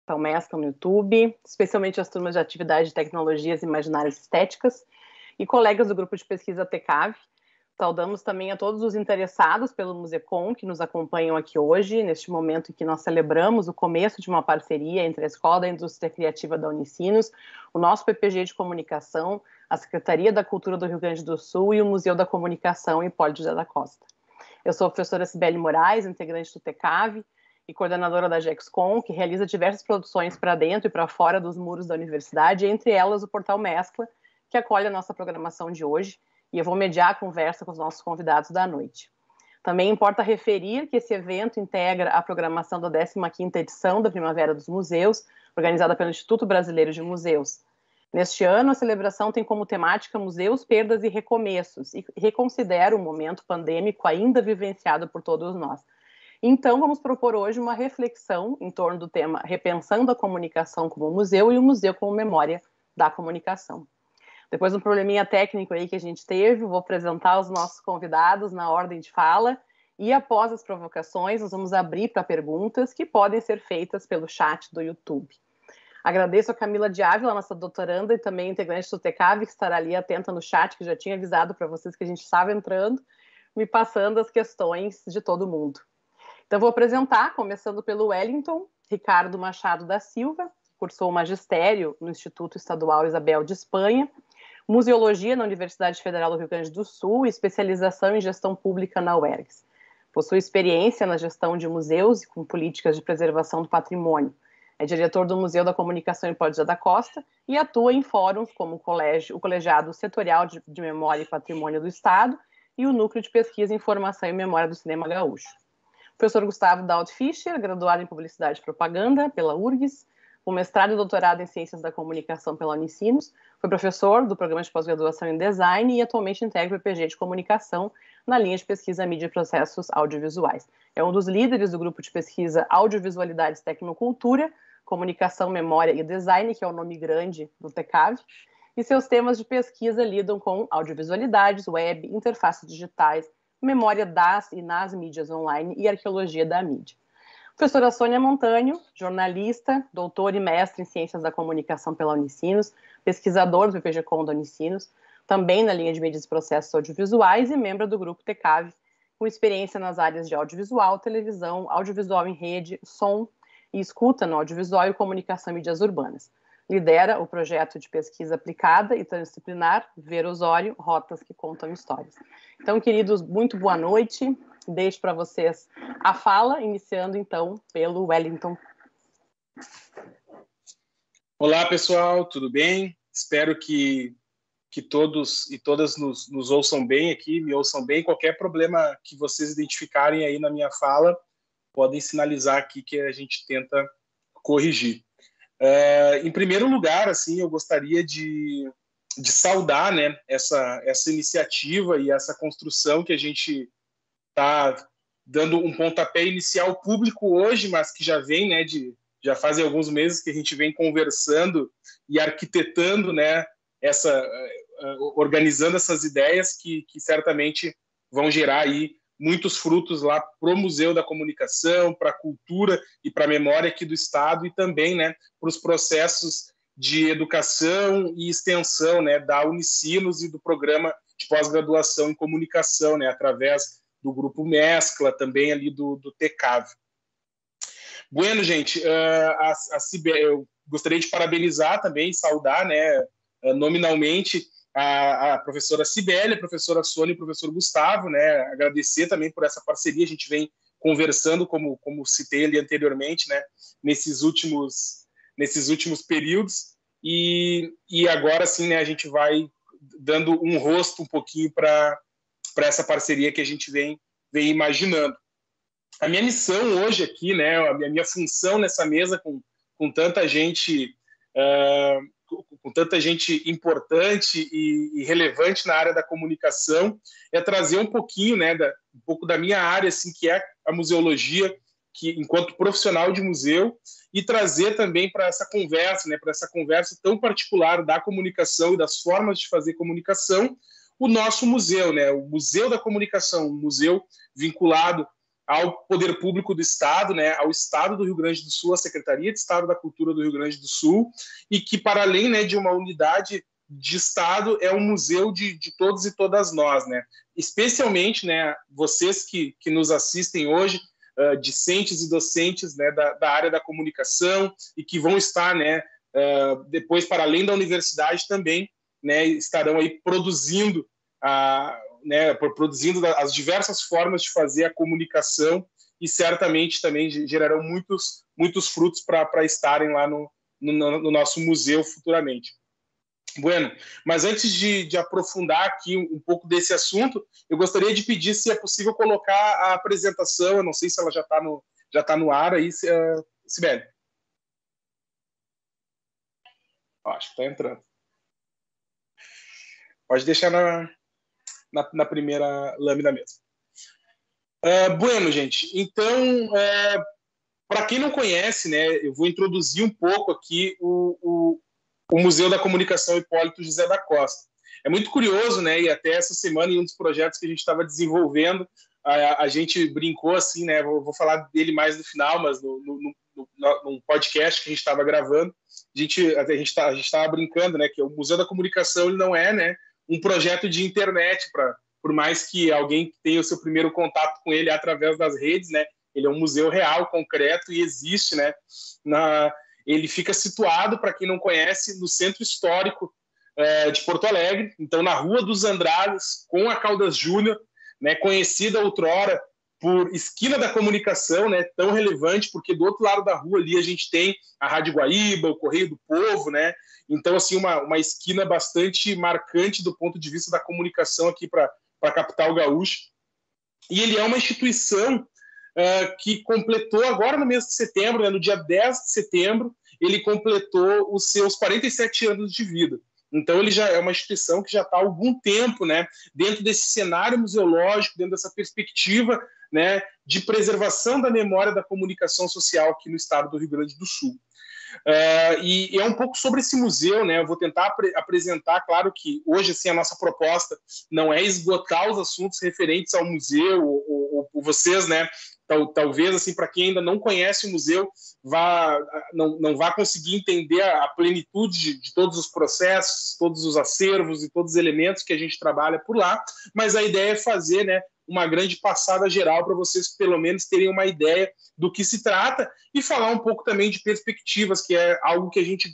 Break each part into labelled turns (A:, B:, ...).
A: Portal Mescla no YouTube, especialmente as turmas de Atividade de Tecnologias Imaginárias Estéticas e colegas do grupo de pesquisa TECAV. Saudamos também a todos os interessados pelo Musecom que nos acompanham aqui hoje, neste momento em que nós celebramos o começo de uma parceria entre a Escola da Indústria Criativa da Unicinos, o nosso PPG de Comunicação, a Secretaria da Cultura do Rio Grande do Sul e o Museu da Comunicação Hipólito José da Costa. Eu sou a professora Cibele Moraes, integrante do TECAV e coordenadora da GEXCOM, que realiza diversas produções para dentro e para fora dos muros da universidade, entre elas o Portal Mescla, que acolhe a nossa programação de hoje, e eu vou mediar a conversa com os nossos convidados da noite. Também importa referir que esse evento integra a programação da 15ª edição da Primavera dos Museus, organizada pelo Instituto Brasileiro de Museus. Neste ano, a celebração tem como temática Museus, Perdas e Recomeços, e reconsidera o momento pandêmico ainda vivenciado por todos nós. Então, vamos propor hoje uma reflexão em torno do tema Repensando a Comunicação como Museu e o Museu como Memória da Comunicação. Depois de um probleminha técnico aí que a gente teve, vou apresentar os nossos convidados na ordem de fala e após as provocações nós vamos abrir para perguntas que podem ser feitas pelo chat do YouTube. Agradeço a Camila de Ávila, nossa doutoranda e também integrante do TECAV, que estará ali atenta no chat, que já tinha avisado para vocês que a gente estava entrando, me passando as questões de todo mundo. Então vou apresentar, começando pelo Wellington Ricardo Machado da Silva, cursou magistério no Instituto Estadual Isabel de Espanha, museologia na Universidade Federal do Rio Grande do Sul e especialização em gestão pública na UERGS. Possui experiência na gestão de museus e com políticas de preservação do patrimônio. É diretor do Museu da Comunicação Hipólito José da Costa e atua em fóruns como o Colegiado Setorial de Memória e Patrimônio do Estado e o Núcleo de Pesquisa, Informação e Memória do Cinema Gaúcho. O professor Gustavo Daut Fischer, graduado em Publicidade e Propaganda pela URGS, com mestrado e doutorado em Ciências da Comunicação pela Unicinos, foi professor do Programa de Pós-Graduação em Design e atualmente integra o PPG de Comunicação na linha de pesquisa Mídia e Processos Audiovisuais. É um dos líderes do grupo de pesquisa Audiovisualidades e Tecnocultura, Comunicação, Memória e Design, que é o nome grande do TECAV, e seus temas de pesquisa lidam com audiovisualidades, web, interfaces digitais, memória das e nas mídias online e arqueologia da mídia. Professora Sônia Montanho, jornalista, doutora e mestre em Ciências da Comunicação pela Unicinos, pesquisador do PPG-Com da Unicinos, também na linha de mídias e processos audiovisuais e membro do grupo TECAV, com experiência nas áreas de audiovisual, televisão, audiovisual em rede, som e escuta no audiovisual e comunicação em mídias urbanas. Lidera o projeto de pesquisa aplicada e transdisciplinar Ver Osório, Rotas que Contam Histórias. Então, queridos, muito boa noite. Deixo para vocês a fala, iniciando então pelo Wellington.
B: Olá, pessoal, tudo bem? Espero que todos e todas nos ouçam bem aqui, me ouçam bem. Qualquer problema que vocês identificarem aí na minha fala, podem sinalizar aqui que a gente tenta corrigir. Em primeiro lugar, assim, eu gostaria de saudar, né, essa iniciativa e essa construção que a gente está dando um pontapé inicial público hoje, mas que já vem, né, já fazem alguns meses que a gente vem conversando e arquitetando, né, organizando essas ideias que certamente vão gerar aí muitos frutos lá para o Museu da Comunicação, para a cultura e para a memória aqui do Estado e também, né, para os processos de educação e extensão, né, da Unicinos e do programa de pós-graduação em comunicação, né, através do grupo Mescla, também ali do TECAV. Bueno, gente, eu gostaria de parabenizar também, saudar, né, nominalmente a professora Cibele, a professora Sônia e o professor Gustavo, né, agradecer também por essa parceria, a gente vem conversando, como citei ali anteriormente, né, nesses últimos períodos, e agora sim, né, a gente vai dando um rosto um pouquinho para essa parceria que a gente vem imaginando. A minha missão hoje aqui, né, a minha função nessa mesa com tanta gente importante e relevante na área da comunicação é trazer um pouquinho, né, um pouco da minha área, assim, que é a museologia, que enquanto profissional de museu, e trazer também para essa conversa, né, para essa conversa tão particular da comunicação e das formas de fazer comunicação, o nosso museu, né, o Museu da Comunicação, um museu vinculado ao Poder Público do Estado, né, ao Estado do Rio Grande do Sul, à Secretaria de Estado da Cultura do Rio Grande do Sul, e que, para além, né, de uma unidade de Estado, é um museu de todos e todas nós, né? Especialmente, né, vocês que nos assistem hoje, discentes e docentes, né, da área da comunicação, e que vão estar, né, depois, para além da universidade também, né, estarão aí produzindo produzindo as diversas formas de fazer a comunicação, e certamente também gerarão muitos frutos para estarem lá no nosso museu futuramente. Bueno, mas antes de aprofundar aqui um pouco desse assunto, eu gostaria de pedir se é possível colocar a apresentação. Eu não sei se ela já está no ar aí, Sibeli. Acho que está entrando. Pode deixar na primeira lâmina mesmo. Bueno, gente, então, para quem não conhece, né, eu vou introduzir um pouco aqui o Museu da Comunicação Hipólito José da Costa. É muito curioso, né, e até essa semana, em um dos projetos que a gente estava desenvolvendo, a gente brincou assim, né, vou falar dele mais no final, mas num podcast que a gente estava gravando, a gente estava brincando, né, que o Museu da Comunicação ele não é, né, um projeto de internet, por mais que alguém tenha o seu primeiro contato com ele através das redes, né, ele é um museu real, concreto, e existe, né, ele fica situado, para quem não conhece, no centro histórico de Porto Alegre, então na Rua dos Andrades, com a Caldas Júnior, né, conhecida outrora por Esquina da Comunicação, né, tão relevante, porque do outro lado da rua ali a gente tem a Rádio Guaíba, o Correio do Povo, né, então assim, uma esquina bastante marcante do ponto de vista da comunicação aqui para a capital gaúcha. E ele é uma instituição que completou agora no mês de setembro, né, no dia 10 de setembro, ele completou os seus 47 anos de vida. Então, ele já é uma instituição que já está há algum tempo, né, dentro desse cenário museológico, dentro dessa perspectiva, né, de preservação da memória da comunicação social aqui no estado do Rio Grande do Sul. E é um pouco sobre esse museu, né? Eu vou tentar apresentar, claro que hoje assim, a nossa proposta não é esgotar os assuntos referentes ao museu, ou vocês, né? Talvez, assim, para quem ainda não conhece o museu, não vá conseguir entender a plenitude de todos os processos, todos os acervos e todos os elementos que a gente trabalha por lá, mas a ideia é fazer, né, uma grande passada geral para vocês, pelo menos, terem uma ideia do que se trata e falar um pouco também de perspectivas, que é algo que a gente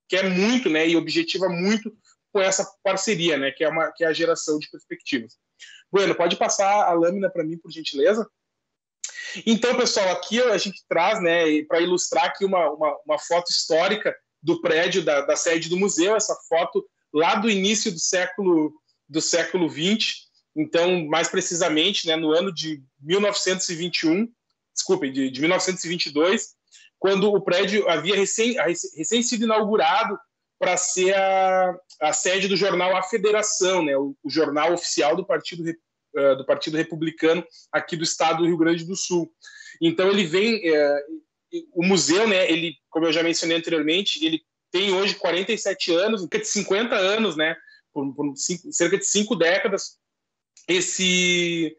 B: quer muito, né, e objetiva muito com essa parceria, né, que é a geração de perspectivas. Bueno, pode passar a lâmina para mim, por gentileza? Então, pessoal, aqui a gente traz, né, para ilustrar aqui uma foto histórica do prédio da sede do museu, essa foto lá do início do século XX, então, mais precisamente, né, no ano de 1921, de 1922, quando o prédio havia recém sido inaugurado para ser a sede do jornal A Federação, né, o jornal oficial do Partido Republicano aqui do estado do Rio Grande do Sul. Então, ele vem... o museu, né, ele, como eu já mencionei anteriormente, ele tem hoje 47 anos, cerca de 50 anos, né, por cerca de 5 décadas, esse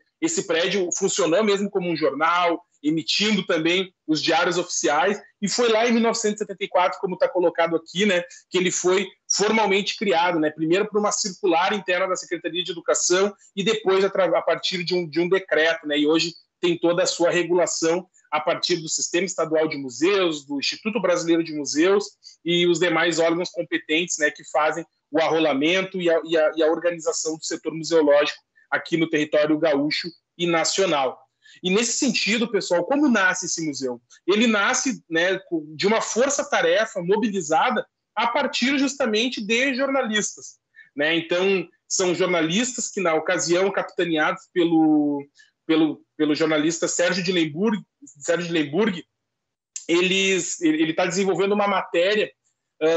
B: prédio funcionou mesmo como um jornal, emitindo também os diários oficiais, e foi lá em 1974, como está colocado aqui, né, que ele foi formalmente criado, né, primeiro por uma circular interna da Secretaria de Educação e depois a partir de um decreto, né, e hoje tem toda a sua regulação a partir do Sistema Estadual de Museus, do Instituto Brasileiro de Museus e os demais órgãos competentes, né, que fazem o arrolamento e a organização do setor museológico aqui no território gaúcho e nacional. E nesse sentido, pessoal, como nasce esse museu? Ele nasce, né, de uma força-tarefa mobilizada a partir justamente de jornalistas, né? Então, são jornalistas que, na ocasião, capitaneados pelo jornalista Sérgio de Lemburg, ele está desenvolvendo uma matéria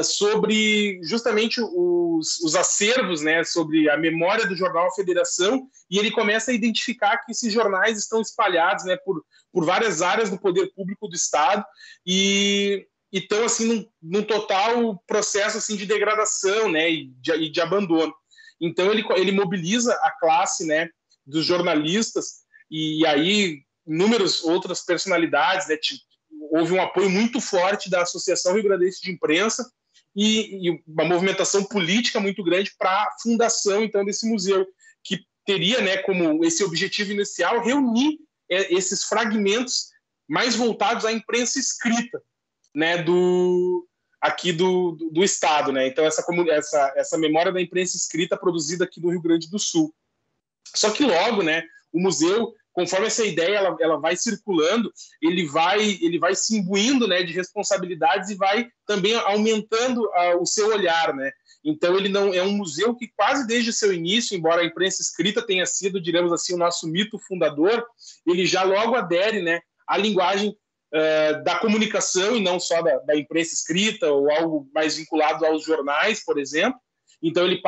B: sobre justamente os acervos, né, sobre a memória do jornal Federação, e ele começa a identificar que esses jornais estão espalhados, né, por várias áreas do poder público do Estado e estão assim, num total processo assim, de degradação, né, e de abandono. Então ele mobiliza a classe, né, dos jornalistas, e aí inúmeras outras personalidades, né? Houve um apoio muito forte da Associação Rio Grandense de Imprensa e uma movimentação política muito grande para a fundação, então, desse museu, que teria, né, como esse objetivo inicial reunir esses fragmentos mais voltados à imprensa escrita, né, aqui do Estado, né? Então, essa memória da imprensa escrita produzida aqui do Rio Grande do Sul. Só que logo, né, o museu, conforme essa ideia ela vai circulando, ele vai se imbuindo, né, de responsabilidades e vai também aumentando o seu olhar, né? Então ele não é um museu que quase desde o seu início, embora a imprensa escrita tenha sido, diremos assim, o nosso mito fundador, ele já logo adere, né, à linguagem da comunicação e não só da imprensa escrita ou algo mais vinculado aos jornais, por exemplo. Então ele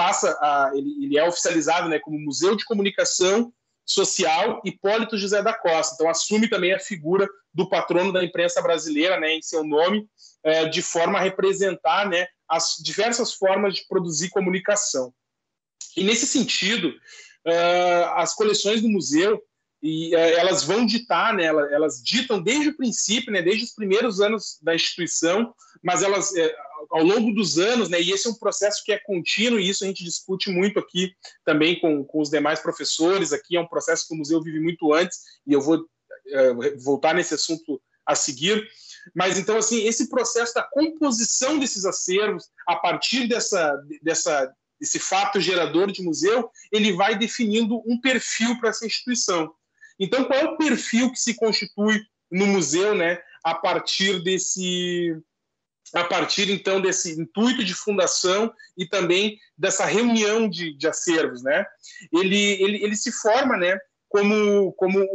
B: ele é oficializado, né, como Museu de Comunicação Social Hipólito José da Costa. Então assume também a figura do patrono da imprensa brasileira, né, em seu nome, de forma a representar, né, as diversas formas de produzir comunicação. E nesse sentido, as coleções do museu elas vão ditar, né, elas ditam desde o princípio, né, desde os primeiros anos da instituição, mas elas ao longo dos anos, né, e esse é um processo que é contínuo, e isso a gente discute muito aqui também com os demais professores, aqui é um processo que o museu vive muito antes, e eu vou voltar nesse assunto a seguir, mas então, assim, esse processo da composição desses acervos, a partir desse fato gerador de museu, ele vai definindo um perfil para essa instituição. Então, qual é o perfil que se constitui no museu, né, a partir então desse intuito de fundação e também dessa reunião de acervos, né? Ele se forma, né, como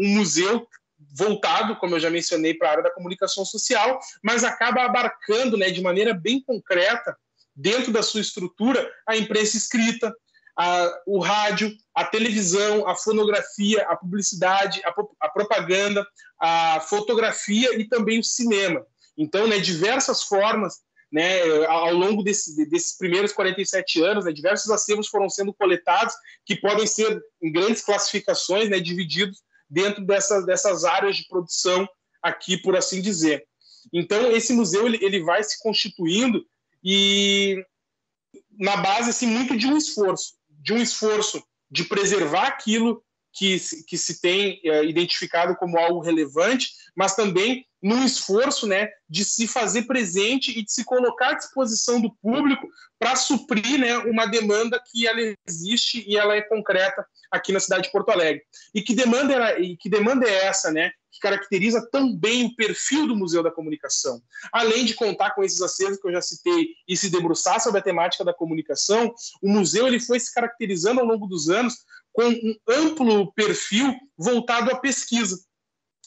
B: um museu voltado, como eu já mencionei, para a área da comunicação social, mas acaba abarcando, né, de maneira bem concreta, dentro da sua estrutura, a imprensa escrita, o rádio, a televisão, a fonografia, a publicidade, a propaganda, a fotografia e também o cinema. Então, né, diversas formas, né, ao longo desses primeiros 47 anos, né, diversos acervos foram sendo coletados que podem ser em grandes classificações, né, divididos dentro dessas áreas de produção aqui, por assim dizer. Então, esse museu ele vai se constituindo e na base assim, muito de um esforço de preservar aquilo que se tem identificado como algo relevante, mas também num esforço, né, de se fazer presente e de se colocar à disposição do público para suprir, né, uma demanda que ela existe e ela é concreta aqui na cidade de Porto Alegre. E que demanda é essa, né, que caracteriza tão bem o perfil do Museu da Comunicação? Além de contar com esses acervos que eu já citei e se debruçar sobre a temática da comunicação, o museu ele foi se caracterizando ao longo dos anos com um amplo perfil voltado à pesquisa.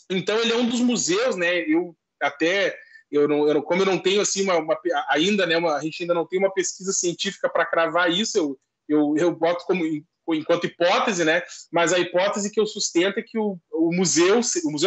B: Então, ele é um dos museus, né? Como eu não tenho assim ainda, né? A gente ainda não tem uma pesquisa científica para cravar isso. Eu boto enquanto hipótese, né? Mas a hipótese que eu sustento é que o Museu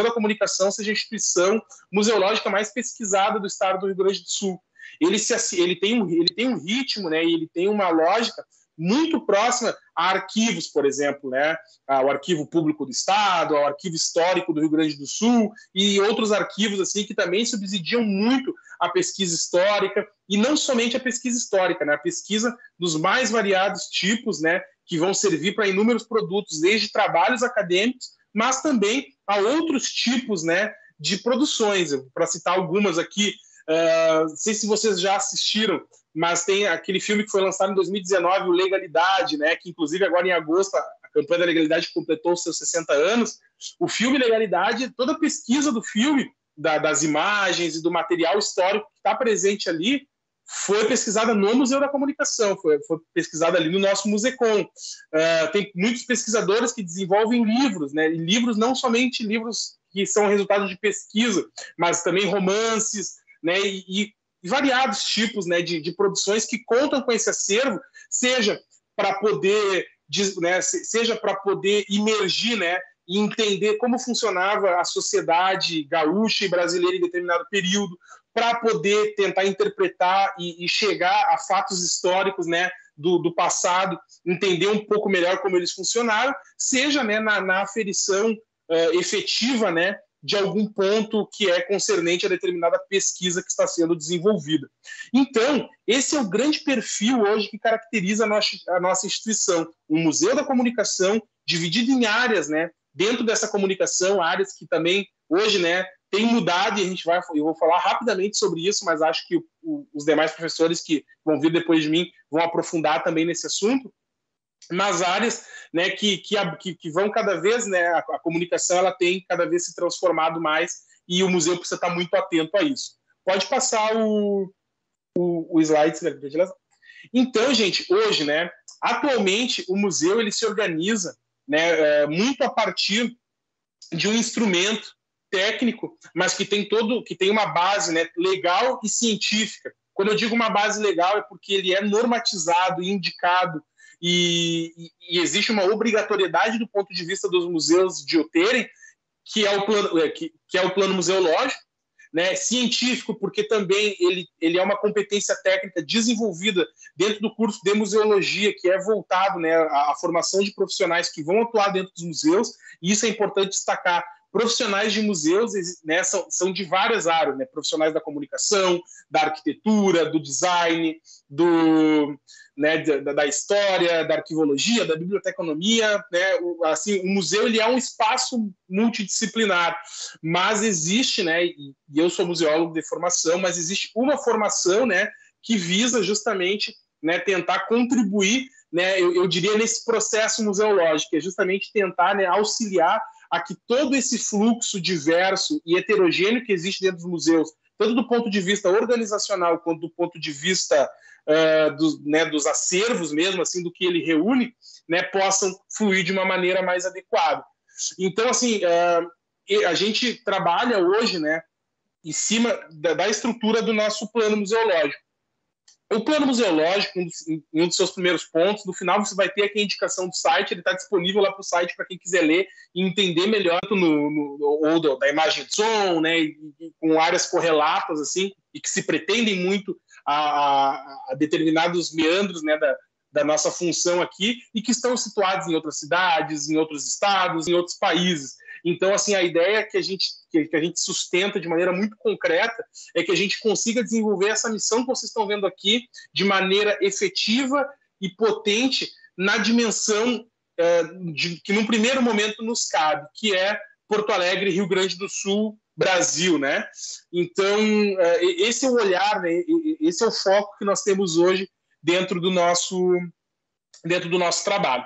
B: da Comunicação seja a instituição museológica mais pesquisada do estado do Rio Grande do Sul. Ele tem um ritmo, né? E ele tem uma lógica muito próxima a arquivos, por exemplo, né? O Arquivo Público do Estado, ao Arquivo Histórico do Rio Grande do Sul e outros arquivos assim que também subsidiam muito a pesquisa histórica e não somente a pesquisa histórica, né? A pesquisa dos mais variados tipos, né? Que vão servir para inúmeros produtos, desde trabalhos acadêmicos, mas também a outros tipos, né? De produções. Para citar algumas aqui, não sei se vocês já assistiram, mas tem aquele filme que foi lançado em 2019, o Legalidade, né, que inclusive agora em agosto a campanha da Legalidade completou os seus 60 anos. O filme Legalidade, toda a pesquisa do filme, das imagens e do material histórico que está presente ali, foi pesquisada no Museu da Comunicação, foi pesquisada ali no nosso Musecom. Tem muitos pesquisadores que desenvolvem livros, né, e livros não somente livros que são resultado de pesquisa, mas também romances, né, e variados tipos, né, de produções que contam com esse acervo, seja para poder imergir, né, e entender como funcionava a sociedade gaúcha e brasileira em determinado período, para poder tentar interpretar e chegar a fatos históricos, né, do passado, entender um pouco melhor como eles funcionaram, seja, né, na aferição efetiva, né, de algum ponto que é concernente a determinada pesquisa que está sendo desenvolvida. Então, esse é o grande perfil hoje que caracteriza a nossa instituição, um museu da comunicação dividido em áreas, né, dentro dessa comunicação, áreas que também hoje, né, tem mudado, e eu vou falar rapidamente sobre isso, mas acho que os demais professores que vão vir depois de mim vão aprofundar também nesse assunto, nas áreas, né, que vão cada vez, né, a comunicação ela tem cada vez se transformado mais e o museu precisa estar muito atento a isso. Pode passar o slide, Então, gente, hoje, né, atualmente o museu ele se organiza, né, muito a partir de um instrumento técnico, mas que tem uma base, né, legal e científica. Quando eu digo uma base legal é porque ele é normatizado e indicado e existe uma obrigatoriedade do ponto de vista dos museus de o terem, que é o plano museológico, né, científico, porque também ele é uma competência técnica desenvolvida dentro do curso de museologia, que é voltado, né, à formação de profissionais que vão atuar dentro dos museus, e isso é importante destacar. Profissionais de museus, né, são de várias áreas, né, profissionais da comunicação, da arquitetura, do design, né, da história, da arquivologia, da biblioteconomia, né, assim, o museu ele é um espaço multidisciplinar, mas existe, né, e eu sou museólogo de formação, mas existe uma formação, né, que visa justamente, né, tentar contribuir, né, eu diria nesse processo museológico, é justamente tentar, né, auxiliar a que todo esse fluxo diverso e heterogêneo que existe dentro dos museus, tanto do ponto de vista organizacional quanto do ponto de vista dos acervos mesmo, assim, do que ele reúne, né, possam fluir de uma maneira mais adequada. Então, assim, a gente trabalha hoje, né, em cima da estrutura do nosso plano museológico. O plano museológico, em um dos seus primeiros pontos, no final você vai ter aqui a indicação do site, ele está disponível lá para o site para quem quiser ler e entender melhor ou da imagem de som, né, e com áreas correlatas, assim, e que se pretendem muito a determinados meandros, né, da nossa função aqui e que estão situados em outras cidades, em outros estados, em outros países. Então, assim, a ideia que a gente sustenta de maneira muito concreta é que a gente consiga desenvolver essa missão que vocês estão vendo aqui de maneira efetiva e potente na dimensão que, num primeiro momento, nos cabe, que é Porto Alegre, Rio Grande do Sul, Brasil, né? Então, esse é o olhar, né? Esse é o foco que nós temos hoje dentro do nosso trabalho.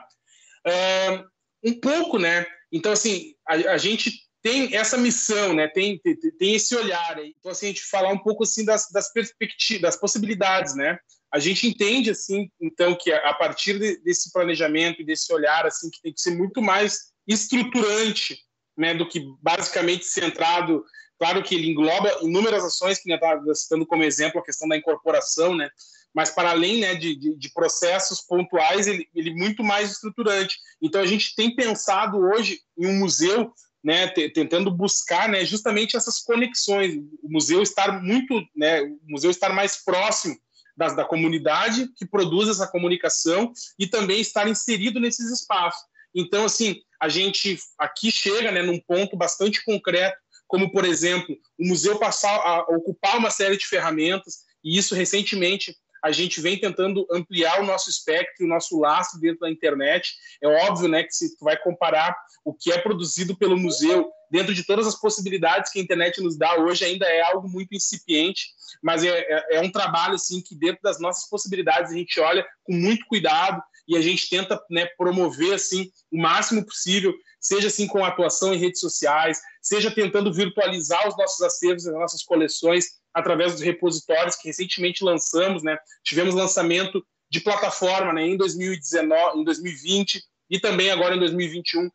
B: Um pouco, né? Então, assim, a gente tem essa missão, né? Tem esse olhar aí. Então, assim, a gente falar um pouco assim das perspectivas, das possibilidades, né? A gente entende, assim, então, que a partir desse planejamento e desse olhar, assim, que tem que ser muito mais estruturante, né, do que basicamente centrado. Claro que ele engloba inúmeras ações, que eu estava citando como exemplo a questão da incorporação, né? Mas para além, né, de processos pontuais, ele muito mais estruturante. Então, a gente tem pensado hoje em um museu, né, tentando buscar, né, justamente essas conexões, o museu estar mais próximo da comunidade que produz essa comunicação e também estar inserido nesses espaços. Então, assim, a gente aqui chega, né, num ponto bastante concreto, como, por exemplo, o museu passar a ocupar uma série de ferramentas, e isso recentemente a gente vem tentando ampliar o nosso espectro, o nosso lastro dentro da internet. É óbvio, né, que se tu vai comparar o que é produzido pelo museu, dentro de todas as possibilidades que a internet nos dá hoje, ainda é algo muito incipiente, mas é um trabalho, assim, que dentro das nossas possibilidades a gente olha com muito cuidado e a gente tenta, né, promover, assim, o máximo possível, seja assim com atuação em redes sociais, seja tentando virtualizar os nossos acervos, as nossas coleções, através dos repositórios que recentemente lançamos, né? Tivemos lançamento de plataforma, né, em 2019, em 2020 e também agora em 2021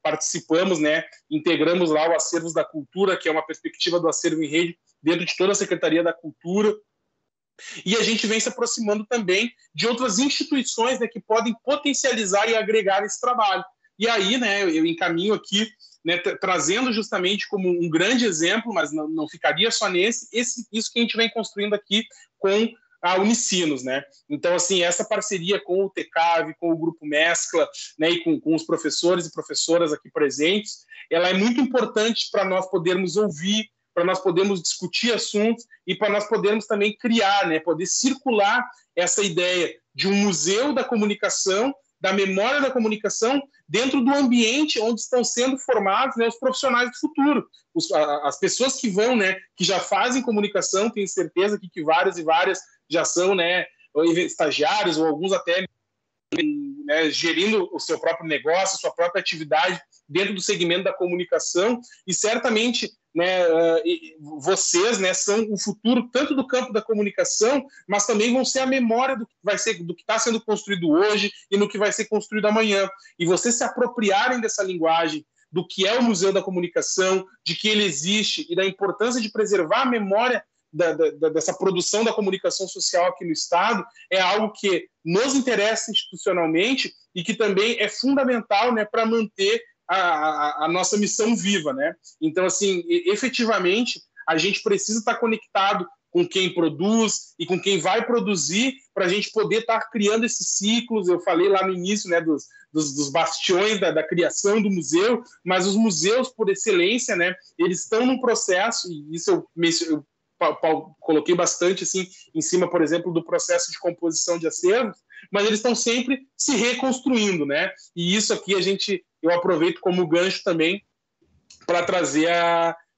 B: participamos, né, integramos lá o Acervos da Cultura, que é uma perspectiva do acervo em rede dentro de toda a Secretaria da Cultura. E a gente vem se aproximando também de outras instituições, né, que podem potencializar e agregar esse trabalho. E aí, né, eu encaminho aqui, né, trazendo justamente como um grande exemplo, mas não ficaria só isso que a gente vem construindo aqui com a Unicinos, né? Então, assim, essa parceria com o TECAV, com o Grupo Mescla, né, e com os professores e professoras aqui presentes, ela é muito importante para nós podermos ouvir, para nós podermos discutir assuntos e para nós podermos também criar, né, poder circular essa ideia de um museu da comunicação, da memória da comunicação, dentro do ambiente onde estão sendo formados, né, os profissionais do futuro. As pessoas que vão, né, que já fazem comunicação, tenho certeza que várias e várias já são, né, estagiários ou alguns até, né, gerindo o seu próprio negócio, sua própria atividade dentro do segmento da comunicação, e certamente, né, vocês, né, são o futuro tanto do campo da comunicação, mas também vão ser a memória do que vai ser, do que está sendo construído hoje e no que vai ser construído amanhã. E vocês se apropriarem dessa linguagem, do que é o Museu da Comunicação, de que ele existe e da importância de preservar a memória dessa produção da comunicação social aqui no Estado, é algo que nos interessa institucionalmente e que também é fundamental, né, para manter a nossa missão viva, né? Então, assim, efetivamente, a gente precisa estar conectado com quem produz e com quem vai produzir para a gente poder estar criando esses ciclos. Eu falei lá no início, né, dos bastiões da criação do museu, mas os museus, por excelência, né, eles estão num processo, e isso eu coloquei bastante assim, em cima, por exemplo, do processo de composição de acervos, mas eles estão sempre se reconstruindo, né? E isso aqui eu aproveito como gancho também para trazer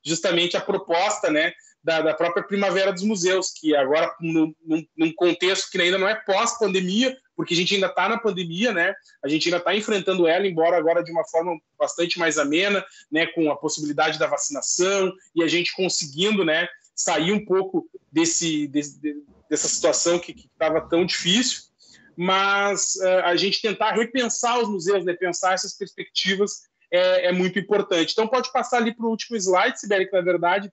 B: justamente a proposta, né, da própria Primavera dos Museus, que agora, num contexto que ainda não é pós-pandemia, porque a gente ainda está na pandemia, né? A gente ainda está enfrentando ela, embora agora de uma forma bastante mais amena, né, com a possibilidade da vacinação e a gente conseguindo, né, sair um pouco dessa situação que estava tão difícil, mas a gente tentar repensar os museus, né, pensar essas perspectivas é muito importante. Então pode passar ali para o último slide, Sibeli, que na verdade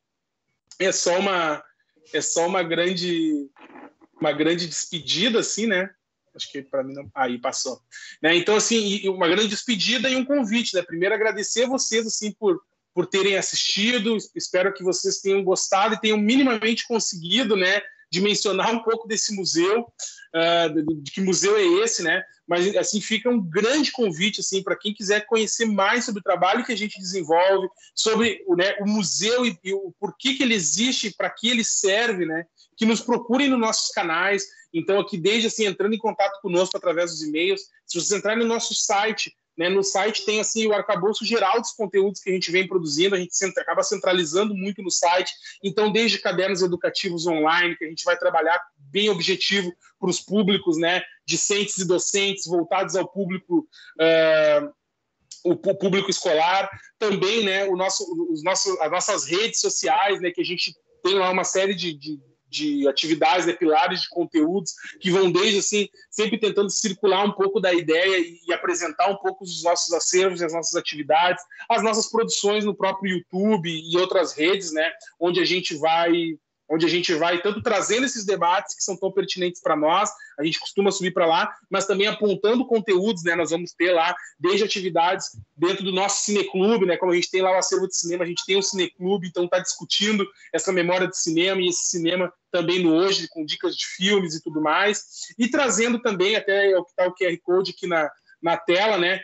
B: é só uma grande despedida, assim, né? Acho que para mim não... Aí passou. Né? Então, assim, uma grande despedida e um convite, né? Primeiro, agradecer a vocês, assim, por terem assistido. Espero que vocês tenham gostado e tenham minimamente conseguido, né, dimensionar um pouco desse museu, de que museu é esse, né? Mas, assim, fica um grande convite, assim, para quem quiser conhecer mais sobre o trabalho que a gente desenvolve, sobre, né, o museu e o porquê que ele existe, para que ele serve, né? Que nos procurem nos nossos canais. Então, aqui, desde, assim, entrando em contato conosco através dos e-mails, se vocês entrarem no nosso site, né, no site tem, assim, o arcabouço geral dos conteúdos que a gente vem produzindo, a gente acaba centralizando muito no site. Então, desde cadernos educativos online, que a gente vai trabalhar bem objetivo para os públicos, né, discentes e docentes, voltados ao público, o público escolar, também, né, as nossas redes sociais, né, que a gente tem lá uma série de atividades, né, pilares de conteúdos que vão desde, assim, sempre tentando circular um pouco da ideia e apresentar um pouco os nossos acervos, as nossas atividades, as nossas produções no próprio YouTube e outras redes, né, onde a gente vai tanto trazendo esses debates que são tão pertinentes para nós, a gente costuma subir para lá, mas também apontando conteúdos, né? Nós vamos ter lá, desde atividades dentro do nosso cineclube, né? Como a gente tem lá o acervo de cinema, a gente tem o cineclube, então está discutindo essa memória de cinema e esse cinema também no hoje, com dicas de filmes e tudo mais, e trazendo também, até o que está o QR Code aqui na tela, né?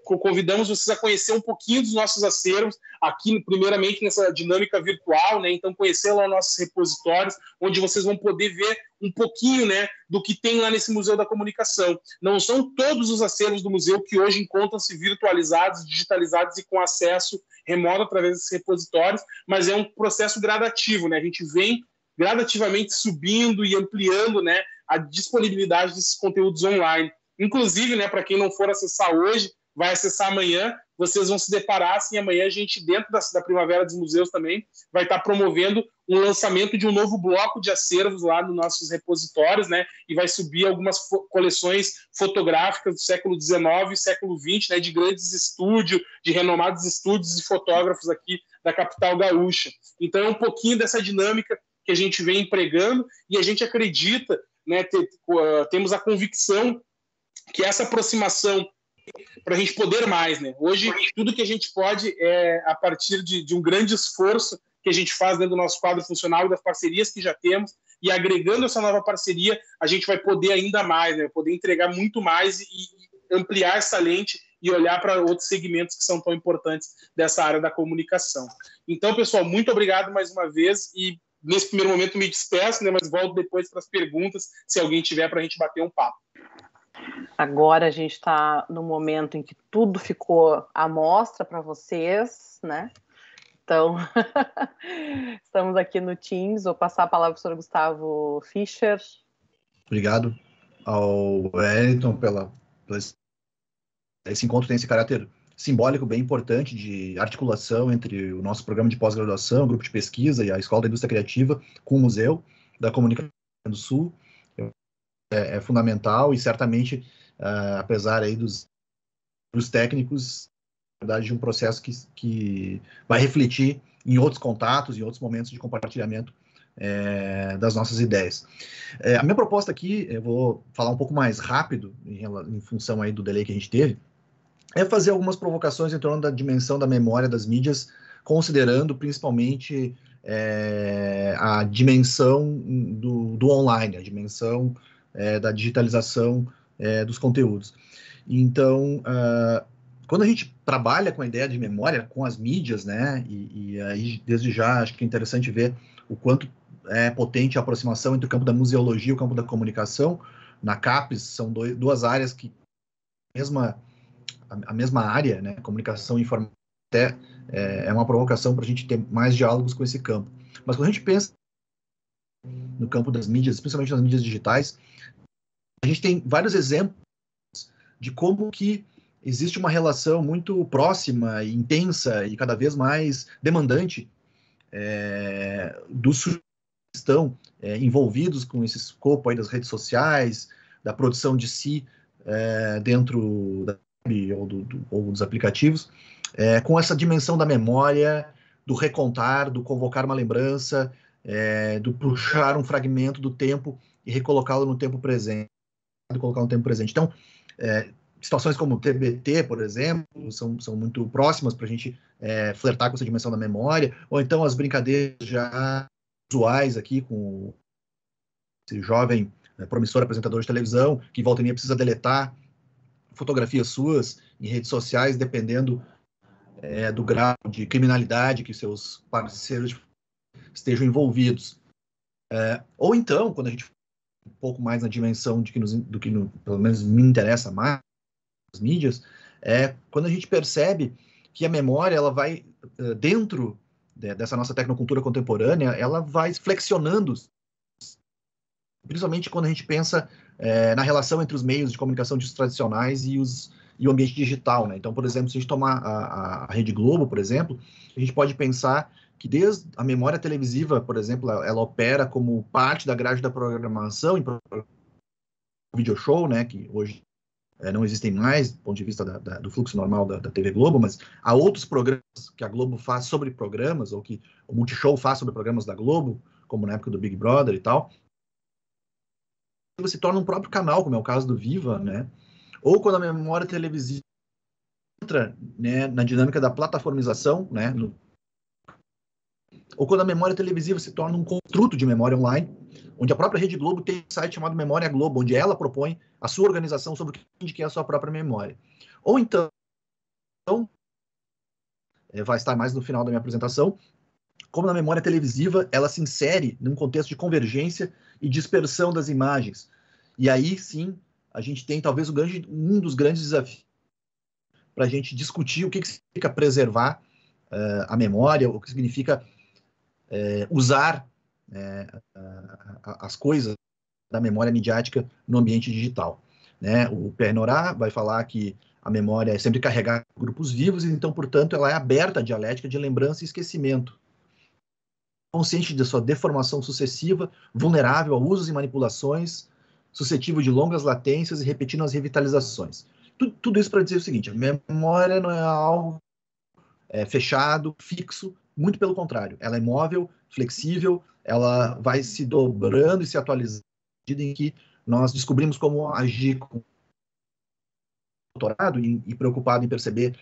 B: Convidamos vocês a conhecer um pouquinho dos nossos acervos, aqui, primeiramente, nessa dinâmica virtual, né? Então, conhecer lá os nossos repositórios, onde vocês vão poder ver um pouquinho, né, do que tem lá nesse Museu da Comunicação. Não são todos os acervos do museu que hoje encontram-se virtualizados, digitalizados e com acesso remoto através desses repositórios, mas é um processo gradativo, né? A gente vem gradativamente subindo e ampliando, né, a disponibilidade desses conteúdos online. Inclusive, né, para quem não for acessar hoje, vai acessar amanhã, vocês vão se deparar, assim, amanhã a gente, dentro da Primavera dos Museus também, vai estar promovendo um lançamento de um novo bloco de acervos lá nos nossos repositórios, né, e vai subir algumas coleções fotográficas do século XIX e século XX, né, de grandes estúdios, de renomados estúdios e fotógrafos aqui da capital gaúcha. Então, é um pouquinho dessa dinâmica que a gente vem empregando e a gente acredita, né, temos a convicção que essa aproximação para a gente poder mais, né? Hoje, tudo que a gente pode é a partir de um grande esforço que a gente faz dentro do nosso quadro funcional e das parcerias que já temos, e agregando essa nova parceria, a gente vai poder ainda mais, né? Poder entregar muito mais e ampliar essa lente e olhar para outros segmentos que são tão importantes dessa área da comunicação. Então, pessoal, muito obrigado mais uma vez e nesse primeiro momento me despeço, né? Mas volto depois para as perguntas, se alguém tiver, para a gente bater um papo.
A: Agora a gente está no momento em que tudo ficou à mostra para vocês, né? Então, estamos aqui no Teams. Vou passar a palavra para o professor Gustavo Fischer.
C: Obrigado ao Wellington pela esse encontro tem esse caráter simbólico bem importante de articulação entre o nosso programa de pós-graduação, o grupo de pesquisa e a Escola da Indústria Criativa com o Museu da Comunicação do Sul. É fundamental e certamente, apesar aí dos técnicos, na verdade, de um processo que vai refletir em outros contatos, em outros momentos de compartilhamento das nossas ideias. A minha proposta aqui, eu vou falar um pouco mais rápido, em função aí do delay que a gente teve, é fazer algumas provocações em torno da dimensão da memória das mídias, considerando principalmente a dimensão do online, a dimensão da digitalização dos conteúdos. Então, quando a gente trabalha com a ideia de memória, com as mídias, né, e aí desde já acho que é interessante ver o quanto é potente a aproximação entre o campo da museologia e o campo da comunicação. Na CAPES são duas áreas que a mesma área, né, comunicação e informática, até é uma provocação para a gente ter mais diálogos com esse campo. Mas quando a gente pensa no campo das mídias, especialmente nas mídias digitais, a gente tem vários exemplos de como que existe uma relação muito próxima, intensa e cada vez mais demandante dos sujeitos que estão envolvidos com esse escopo aí das redes sociais, da produção de si dentro da ou dos aplicativos, com essa dimensão da memória, do recontar, do convocar uma lembrança, do puxar um fragmento do tempo e recolocá-lo no tempo presente, Então, situações como o TBT, por exemplo, são muito próximas para a gente flertar com essa dimensão da memória, ou então as brincadeiras já usuais aqui com esse jovem promissor apresentador de televisão, que volta e meia precisa deletar fotografias suas em redes sociais, dependendo do grau de criminalidade que seus parceiros estejam envolvidos. Ou então, quando a gente um pouco mais na dimensão do que pelo menos me interessa mais, as mídias, quando a gente percebe que a memória, ela vai, dentro dessa nossa tecnocultura contemporânea, ela vai flexionando, principalmente quando a gente pensa na relação entre os meios de comunicação tradicionais e o ambiente digital, né? Então, por exemplo, se a gente tomar a Rede Globo, por exemplo, a gente pode pensar que desde a memória televisiva, por exemplo, ela opera como parte da grade da programação em video show, né, que hoje não existem mais, do ponto de vista do fluxo normal da TV Globo, mas há outros programas que a Globo faz sobre programas, ou que o Multishow faz sobre programas da Globo, como na época do Big Brother e tal. Se torna um próprio canal, como é o caso do Viva, né? Ou quando a memória televisiva entra, né, na dinâmica da plataformização, né? Ou quando a memória televisiva se torna um construto de memória online, onde a própria Rede Globo tem um site chamado Memória Globo, onde ela propõe a sua organização sobre o que é a sua própria memória. Ou então, vai estar mais no final da minha apresentação, como na memória televisiva, ela se insere num contexto de convergência e dispersão das imagens. E aí, sim, a gente tem talvez um dos grandes desafios para a gente discutir o que significa preservar a memória, o que significa usar as coisas da memória midiática no ambiente digital, né? O Pierre Nora vai falar que a memória é sempre carregada por grupos vivos, e então, portanto, ela é aberta à dialética de lembrança e esquecimento, consciente de sua deformação sucessiva, vulnerável a usos e manipulações, suscetível de longas latências e repetindo as revitalizações. Tudo isso para dizer o seguinte: a memória não é algo fechado, fixo, muito pelo contrário. Ela é móvel, flexível, ela vai se dobrando e se atualizando à medida em que nós descobrimos como agir com doutorado e preocupado em perceber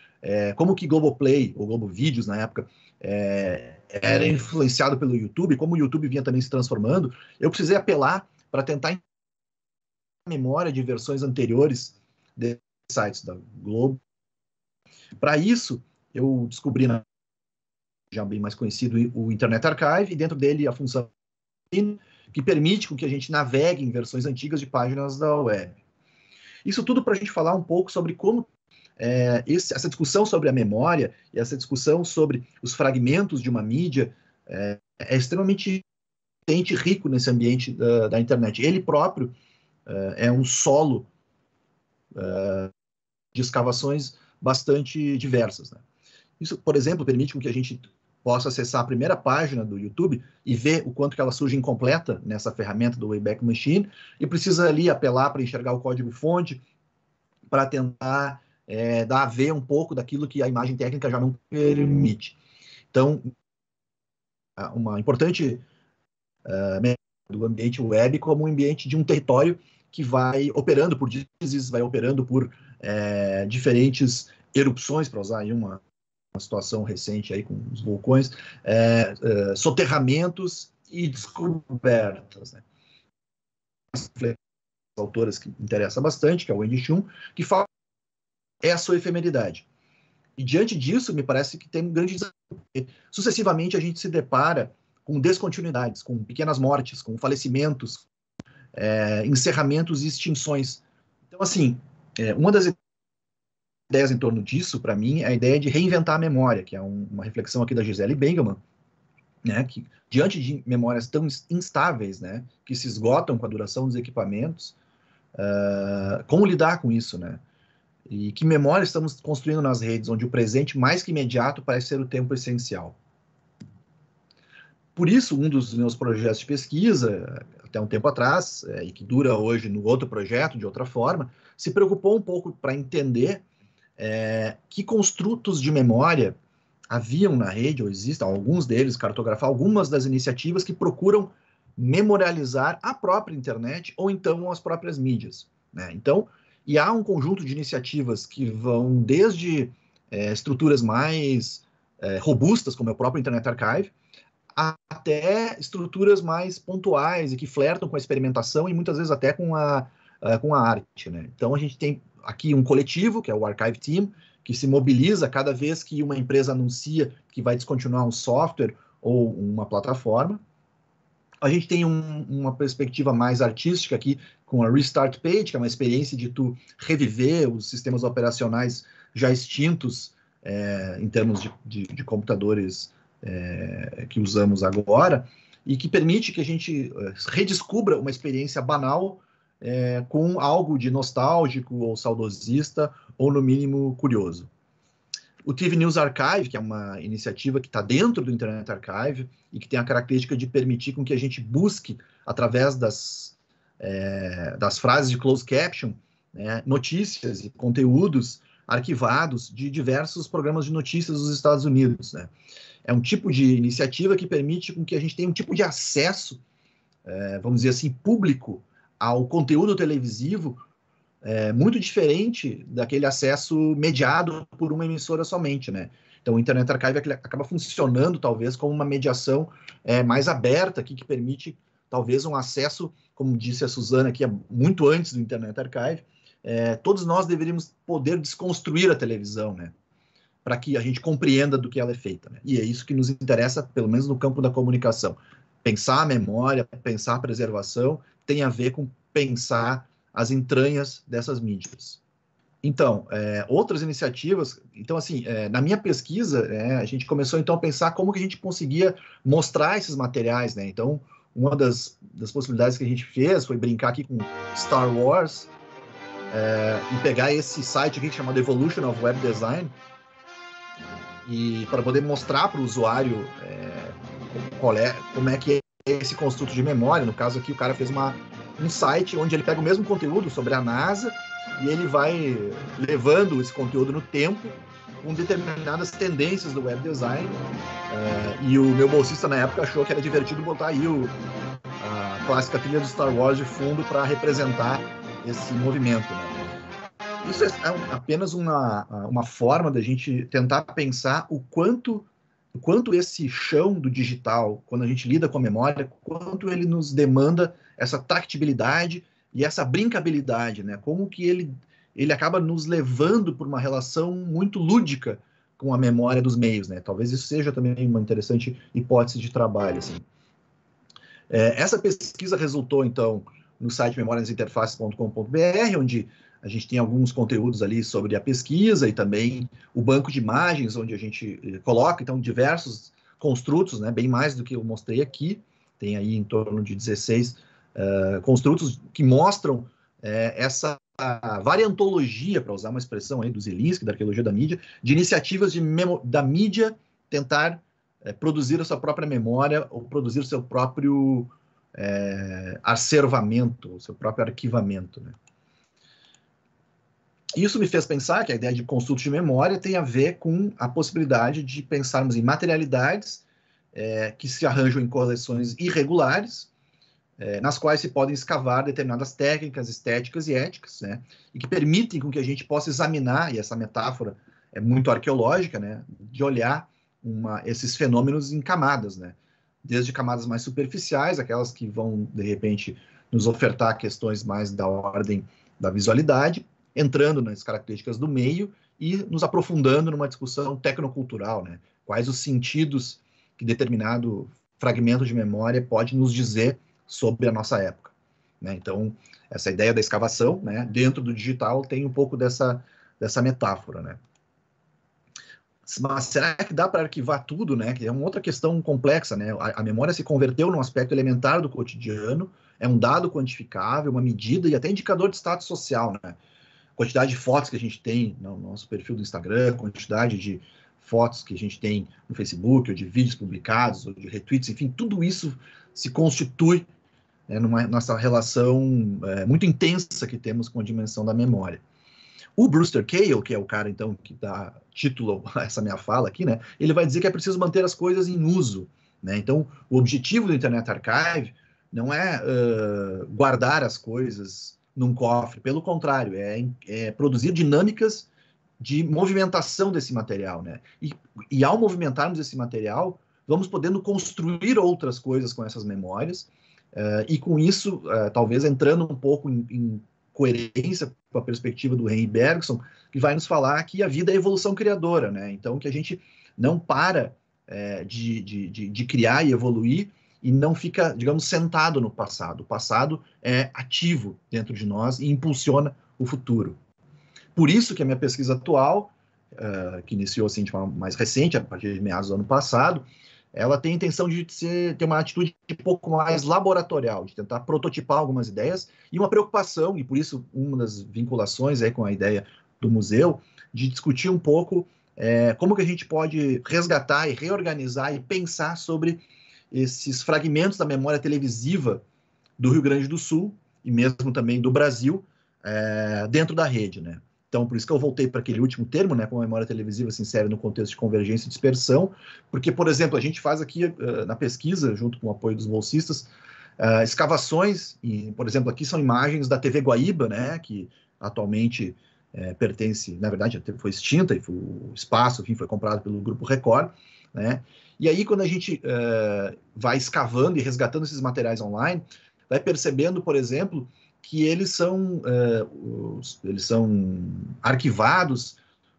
C: como que Globoplay, ou Globo Vídeos na época, era influenciado pelo YouTube, como o YouTube vinha também se transformando, eu precisei apelar para tentar a memória de versões anteriores desses sites da Globo. Para isso, eu descobri, já bem mais conhecido, o Internet Archive, e dentro dele a função que permite que a gente navegue em versões antigas de páginas da web. Isso tudo para a gente falar um pouco sobre como essa discussão sobre a memória e essa discussão sobre os fragmentos de uma mídia é extremamente rico nesse ambiente da internet. Ele próprio é um solo de escavações bastante diversas, né? Isso, por exemplo, permite que a gente possa acessar a primeira página do YouTube e ver o quanto que ela surge incompleta nessa ferramenta do Wayback Machine, e precisa ali apelar para enxergar o código-fonte, para tentar dar a ver um pouco daquilo que a imagem técnica já não permite. Então, uma importante do ambiente web como um ambiente de um território que vai operando por dízes, vai operando por diferentes erupções, para usar aí uma situação recente aí com os vulcões, soterramentos e descobertas, né? Autoras que interessa bastante, que é o Wendy Chun, que fala a sua efemeridade. E diante disso, me parece que tem um grande desafio. Sucessivamente, a gente se depara com descontinuidades, com pequenas mortes, com falecimentos, encerramentos e extinções. Então, assim, uma das ideias em torno disso, para mim, é a ideia de reinventar a memória, que é uma reflexão aqui da Gisele Bengelman, né, que diante de memórias tão instáveis, né, que se esgotam com a duração dos equipamentos, como lidar com isso, né? E que memória estamos construindo nas redes, onde o presente mais que imediato parece ser o tempo essencial. Por isso, um dos meus projetos de pesquisa, até um tempo atrás, e que dura hoje no outro projeto, de outra forma, se preocupou um pouco para entender que construtos de memória haviam na rede, ou existem alguns deles, cartografar algumas das iniciativas que procuram memorializar a própria internet ou então as próprias mídias, né? Então, e há um conjunto de iniciativas que vão desde estruturas mais robustas, como é o próprio Internet Archive, até estruturas mais pontuais e que flertam com a experimentação e muitas vezes até com a arte, né? Então, a gente tem aqui um coletivo, que é o Archive Team, que se mobiliza cada vez que uma empresa anuncia que vai descontinuar um software ou uma plataforma. A gente tem uma perspectiva mais artística aqui com a Restart Page, que é uma experiência de tu reviver os sistemas operacionais já extintos em termos de computadores que usamos agora, e que permite que a gente redescubra uma experiência banal com algo de nostálgico ou saudosista, ou no mínimo curioso. O TV News Archive, que é uma iniciativa que está dentro do Internet Archive e que tem a característica de permitir com que a gente busque, através das frases de closed caption, né, notícias e conteúdos arquivados de diversos programas de notícias dos Estados Unidos, né? É um tipo de iniciativa que permite com que a gente tenha um tipo de acesso, vamos dizer assim, público ao conteúdo televisivo muito diferente daquele acesso mediado por uma emissora somente, né? Então, o Internet Archive acaba funcionando, talvez, como uma mediação mais aberta, aqui, que permite, talvez, um acesso, como disse a Suzana aqui, muito antes do Internet Archive, todos nós deveríamos poder desconstruir a televisão, né? Para que a gente compreenda do que ela é feita, né? E é isso que nos interessa, pelo menos no campo da comunicação. Pensar a memória, pensar a preservação, tem a ver com pensar as entranhas dessas mídias. Então, outras iniciativas... Então, assim, na minha pesquisa, a gente começou, então, a pensar como que a gente conseguia mostrar esses materiais, né? Então, uma das possibilidades que a gente fez foi brincar aqui com Star Wars e pegar esse site aqui chamado Evolution of Web Design e para poder mostrar para o usuário como é que é esse construto de memória. No caso aqui, o cara fez um site onde ele pega o mesmo conteúdo sobre a NASA e ele vai levando esse conteúdo no tempo com determinadas tendências do web design, e o meu bolsista na época achou que era divertido botar aí a clássica trilha do Star Wars de fundo para representar esse movimento, né? Isso é apenas uma forma da gente tentar pensar o quanto o quanto esse chão do digital, quando a gente lida com a memória, quanto ele nos demanda essa tactibilidade e essa brincabilidade, né? Como que ele acaba nos levando por uma relação muito lúdica com a memória dos meios, né? Talvez isso seja também uma interessante hipótese de trabalho, assim. Essa pesquisa resultou, então, no site memoriasinterfaces.com.br, onde a gente tem alguns conteúdos ali sobre a pesquisa e também o banco de imagens, onde a gente coloca, então, diversos construtos, né, bem mais do que eu mostrei aqui. Tem aí em torno de 16 construtos que mostram essa variantologia, para usar uma expressão aí do Zielinski, da arqueologia da mídia, de iniciativas da mídia tentar produzir a sua própria memória ou produzir o seu próprio arcervamento, o seu próprio arquivamento, né? Isso me fez pensar que a ideia de construtos de memória tem a ver com a possibilidade de pensarmos em materialidades que se arranjam em coleções irregulares, nas quais se podem escavar determinadas técnicas estéticas e éticas, né, e que permitem com que a gente possa examinar, e essa metáfora é muito arqueológica, né, de olhar esses fenômenos em camadas, né, desde camadas mais superficiais, aquelas que vão, de repente, nos ofertar questões mais da ordem da visualidade, entrando nas características do meio e nos aprofundando numa discussão tecnocultural, né, quais os sentidos que determinado fragmento de memória pode nos dizer sobre a nossa época, né? Então, essa ideia da escavação, né, dentro do digital tem um pouco dessa metáfora, né? Mas será que dá para arquivar tudo, né? Que é uma outra questão complexa, né? A memória se converteu num aspecto elementar do cotidiano, é um dado quantificável, uma medida e até indicador de status social, né? Quantidade de fotos que a gente tem no nosso perfil do Instagram, quantidade de fotos que a gente tem no Facebook, ou de vídeos publicados, ou de retweets, enfim, tudo isso se constitui numa nossa relação muito intensa que temos com a dimensão da memória. O Brewster Kahle, que é o cara, então, que dá título a essa minha fala aqui, né, ele vai dizer que é preciso manter as coisas em uso, né? Então, o objetivo do Internet Archive não é guardar as coisas num cofre, pelo contrário, é produzir dinâmicas de movimentação desse material, né? E ao movimentarmos esse material, vamos podendo construir outras coisas com essas memórias, e com isso, talvez entrando um pouco em coerência com a perspectiva do Henry Bergson, que vai nos falar que a vida é evolução criadora, né? Então, que a gente não para de criar e evoluir e não fica, digamos, sentado no passado. O passado é ativo dentro de nós e impulsiona o futuro. Por isso que a minha pesquisa atual, que iniciou assim, de forma mais recente, a partir de meados do ano passado, ela tem a intenção de ter uma atitude um pouco mais laboratorial, de tentar prototipar algumas ideias, e uma preocupação, e por isso uma das vinculações aí com a ideia do museu, de discutir um pouco como que a gente pode resgatar e reorganizar e pensar sobre esses fragmentos da memória televisiva do Rio Grande do Sul, e mesmo também do Brasil, dentro da rede, né? Então, por isso que eu voltei para aquele último termo, né, como a memória televisiva se insere no contexto de convergência e dispersão, porque, por exemplo, a gente faz aqui na pesquisa, junto com o apoio dos bolsistas, escavações, e, por exemplo, aqui são imagens da TV Guaíba, né, que atualmente pertence, na verdade, foi extinta, e o espaço, enfim, foi comprado pelo Grupo Record, né, e aí quando a gente vai escavando e resgatando esses materiais online, vai percebendo, por exemplo, que eles são arquivados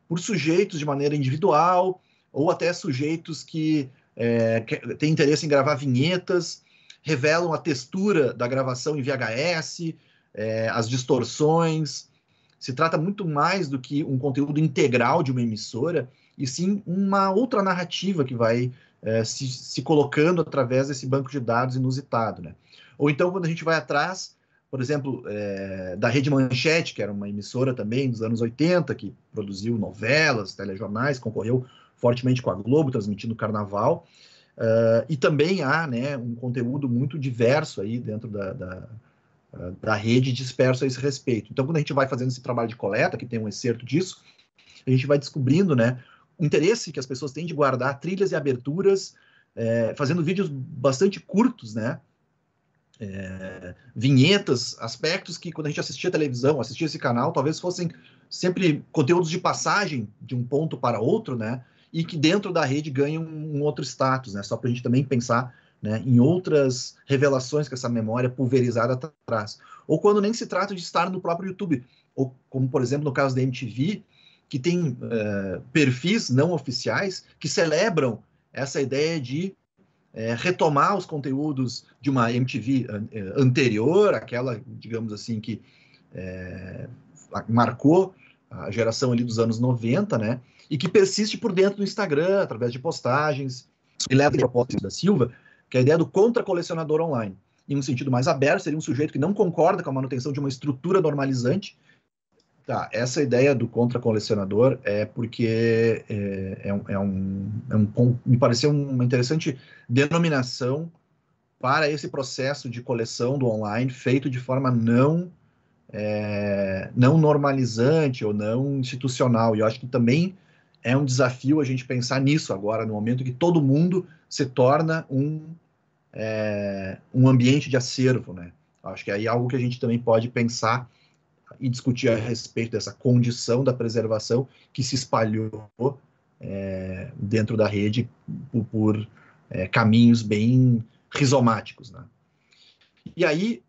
C: por sujeitos de maneira individual, ou até sujeitos que têm interesse em gravar vinhetas, revelam a textura da gravação em VHS, as distorções. Se trata muito mais do que um conteúdo integral de uma emissora, e sim uma outra narrativa que vai se colocando através desse banco de dados inusitado, né? Ou então, quando a gente vai atrás, por exemplo, da Rede Manchete, que era uma emissora também dos anos 80, que produziu novelas, telejornais, concorreu fortemente com a Globo, transmitindo o Carnaval, e também há, né, um conteúdo muito diverso aí dentro da rede disperso a esse respeito. Então, quando a gente vai fazendo esse trabalho de coleta, que tem um excerto disso, a gente vai descobrindo, né, o interesse que as pessoas têm de guardar trilhas e aberturas, fazendo vídeos bastante curtos, né, vinhetas, aspectos que quando a gente assistia a televisão, assistia esse canal, talvez fossem sempre conteúdos de passagem de um ponto para outro, né? e que dentro da rede ganham um outro status, né? Só para a gente também pensar, né, em outras revelações que essa memória pulverizada traz. Ou quando nem se trata de estar no próprio YouTube, ou como, por exemplo, no caso da MTV, que tem perfis não oficiais que celebram essa ideia de retomar os conteúdos de uma MTV anterior, aquela, digamos assim, que marcou a geração ali dos anos 90, né? E que persiste por dentro do Instagram, através de postagens, e leva a propósito da Silva, que é a ideia do contra-colecionador online. Em um sentido mais aberto, seria um sujeito que não concorda com a manutenção de uma estrutura normalizante. Tá, essa ideia do contra-colecionador é porque me pareceu uma interessante denominação para esse processo de coleção do online feito de forma não normalizante ou não institucional. E eu acho que também é um desafio a gente pensar nisso agora, no momento que todo mundo se torna um ambiente de acervo, né? Acho que aí é algo que a gente também pode pensar e discutir a respeito dessa condição da preservação que se espalhou dentro da rede por caminhos bem rizomáticos, né? E aí,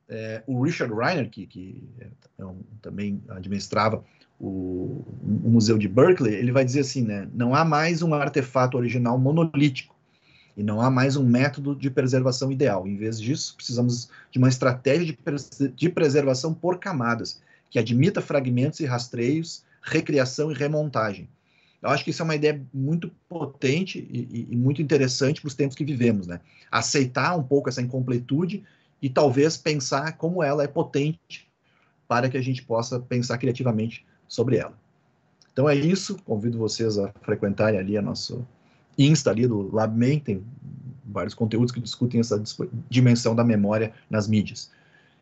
C: o Richard Reiner, que também administrava o Museu de Berkeley, ele vai dizer assim, né, não há mais um artefato original monolítico e não há mais um método de preservação ideal. Em vez disso, precisamos de uma estratégia de preservação por camadas, que admita fragmentos e rastreios, recriação e remontagem. Eu acho que isso é uma ideia muito potente e muito interessante para os tempos que vivemos, né? Aceitar um pouco essa incompletude e talvez pensar como ela é potente para que a gente possa pensar criativamente sobre ela. Então é isso, convido vocês a frequentarem ali a nosso Insta ali do LabMem, tem vários conteúdos que discutem essa dimensão da memória nas mídias.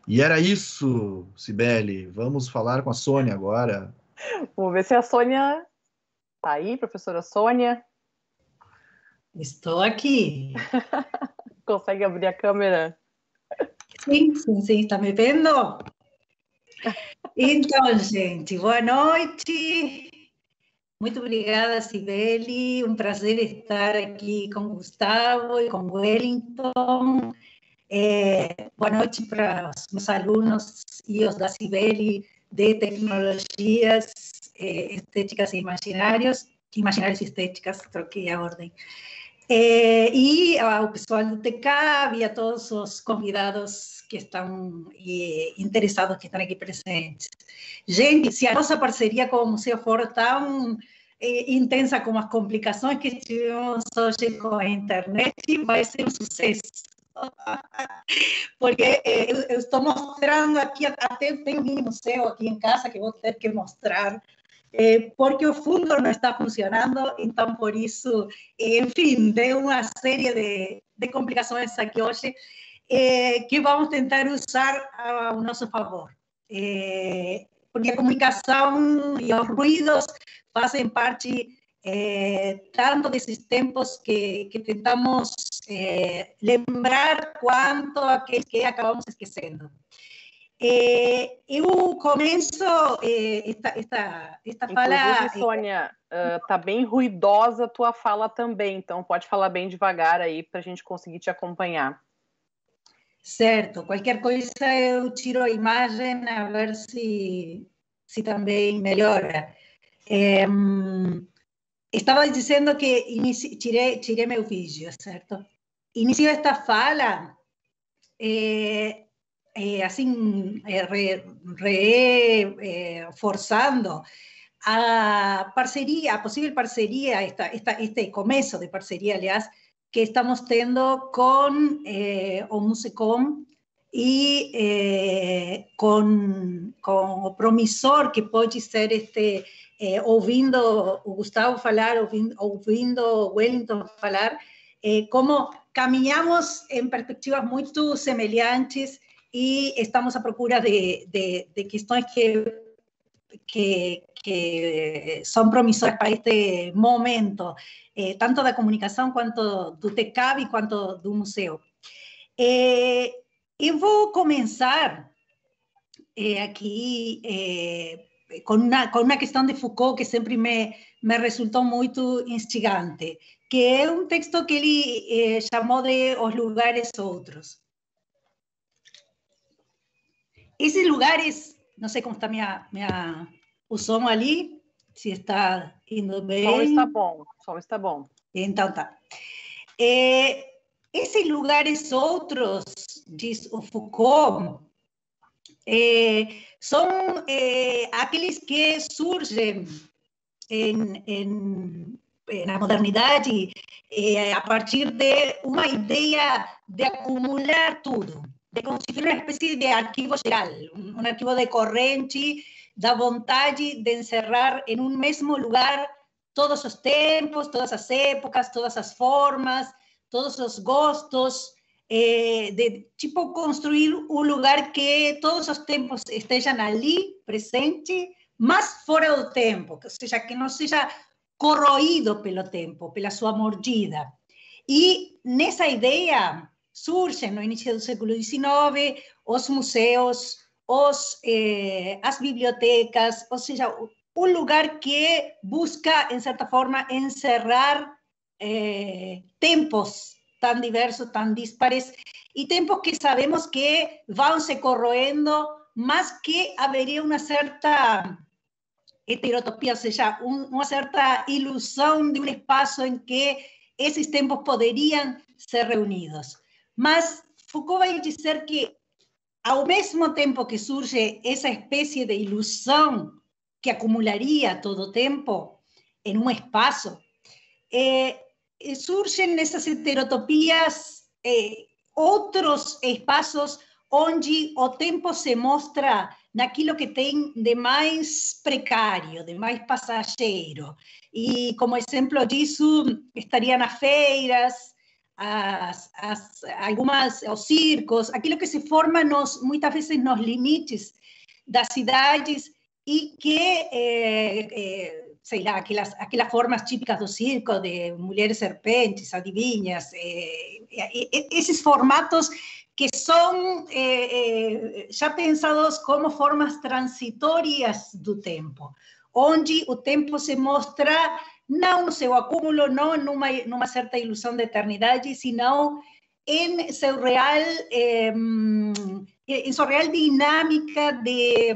C: E era isso, Cibele. Vamos falar com a Sônia agora.
A: Vamos ver se a Sônia está aí, professora Sônia.
D: Estou aqui.
A: Consegue abrir a câmera?
D: Sim, está me vendo? Então, gente, boa noite. Muito obrigada, Cibele. Um prazer estar aqui com Gustavo e com Wellington. Boa noite para os meus alunos e os da Cibele de Tecnologias Estéticas e Imaginários e Estéticas, troquei a ordem. E ao pessoal do TCAV e a todos os convidados que estão interessados, que estão aqui presentes. Gente, se a nossa parceria com o museu for tão intensa como as complicações que tivemos hoje com a internet, vai ser um sucesso. Porque eu estou mostrando aqui, até tenho um mini museu aqui em casa que vou ter que mostrar, porque o fundo não está funcionando, então por isso, enfim, deu uma série de complicações aqui hoje que vamos tentar usar ao nosso favor. Porque a comunicação e os ruídos fazem parte tanto desses tempos que tentamos lembrar quanto aqueles que acabamos esquecendo. Eu começo esta fala...
A: Inclusive, Sônia, tá bem ruidosa a tua fala também, então pode falar bem devagar aí para a gente conseguir te acompanhar.
D: Certo, qualquer coisa eu tiro a imagem a ver se também melhora. Estava dizendo que tirei meu vídeo, certo? Inicio esta fala assim, reforçando a parceria, a possível parceria, este começo de parceria, aliás, que estamos tendo com o Musecom e com o promissor que pode ser ouvindo o Gustavo falar, ouvindo o Wellington falar, como caminhamos em perspectivas muito semelhantes e estamos à procura de questões que são promissoras para este momento, tanto da comunicação quanto do TCAV quanto do museu. Eu vou começar aqui com uma questão de Foucault que sempre me resultou muito instigante, que é um texto que ele chamou de Os Lugares Outros. Esses lugares, não sei como está o som ali, se está indo bem.
A: O som está bom.
D: Então tá. Esses lugares outros, diz o Foucault, são aqueles que surgem na modernidade a partir de uma ideia de acumular tudo, de constituir uma espécie de arquivo geral, um arquivo de corrente, da vontade de encerrar em um mesmo lugar todos os tempos, todas as épocas, todas as formas, todos os gostos, de tipo construir um lugar que todos os tempos estejam ali, presente, mas fora do tempo, ou seja, que não seja corroído pelo tempo, pela sua mordida. E nessa ideia surgem, no início do século XIX, os museus, as bibliotecas, ou seja, um lugar que busca, em certa forma, encerrar tempos tão diversos, tão díspares, e tempos que sabemos que vão se corroendo, mas que haveria uma certa heterotopia, ou seja, uma certa ilusão de um espaço em que esses tempos poderiam ser reunidos. Mas Foucault vai dizer que, ao mesmo tempo que surge essa espécie de ilusão que acumularia todo o tempo em um espaço, surgem nessas heterotopias outros espaços onde o tempo se mostra naquilo que tem de mais precário, de mais passageiro. E, como exemplo disso, estaria nas feiras, os circos, aquilo que se forma muitas vezes nos limites das cidades e que, sei lá, aquelas formas típicas do circo, de mulheres serpentes, adivinhas, esses formatos que são já pensados como formas transitórias do tempo, onde o tempo se mostra não no seu acúmulo, não numa certa ilusão de eternidade, senão em sua real dinâmica de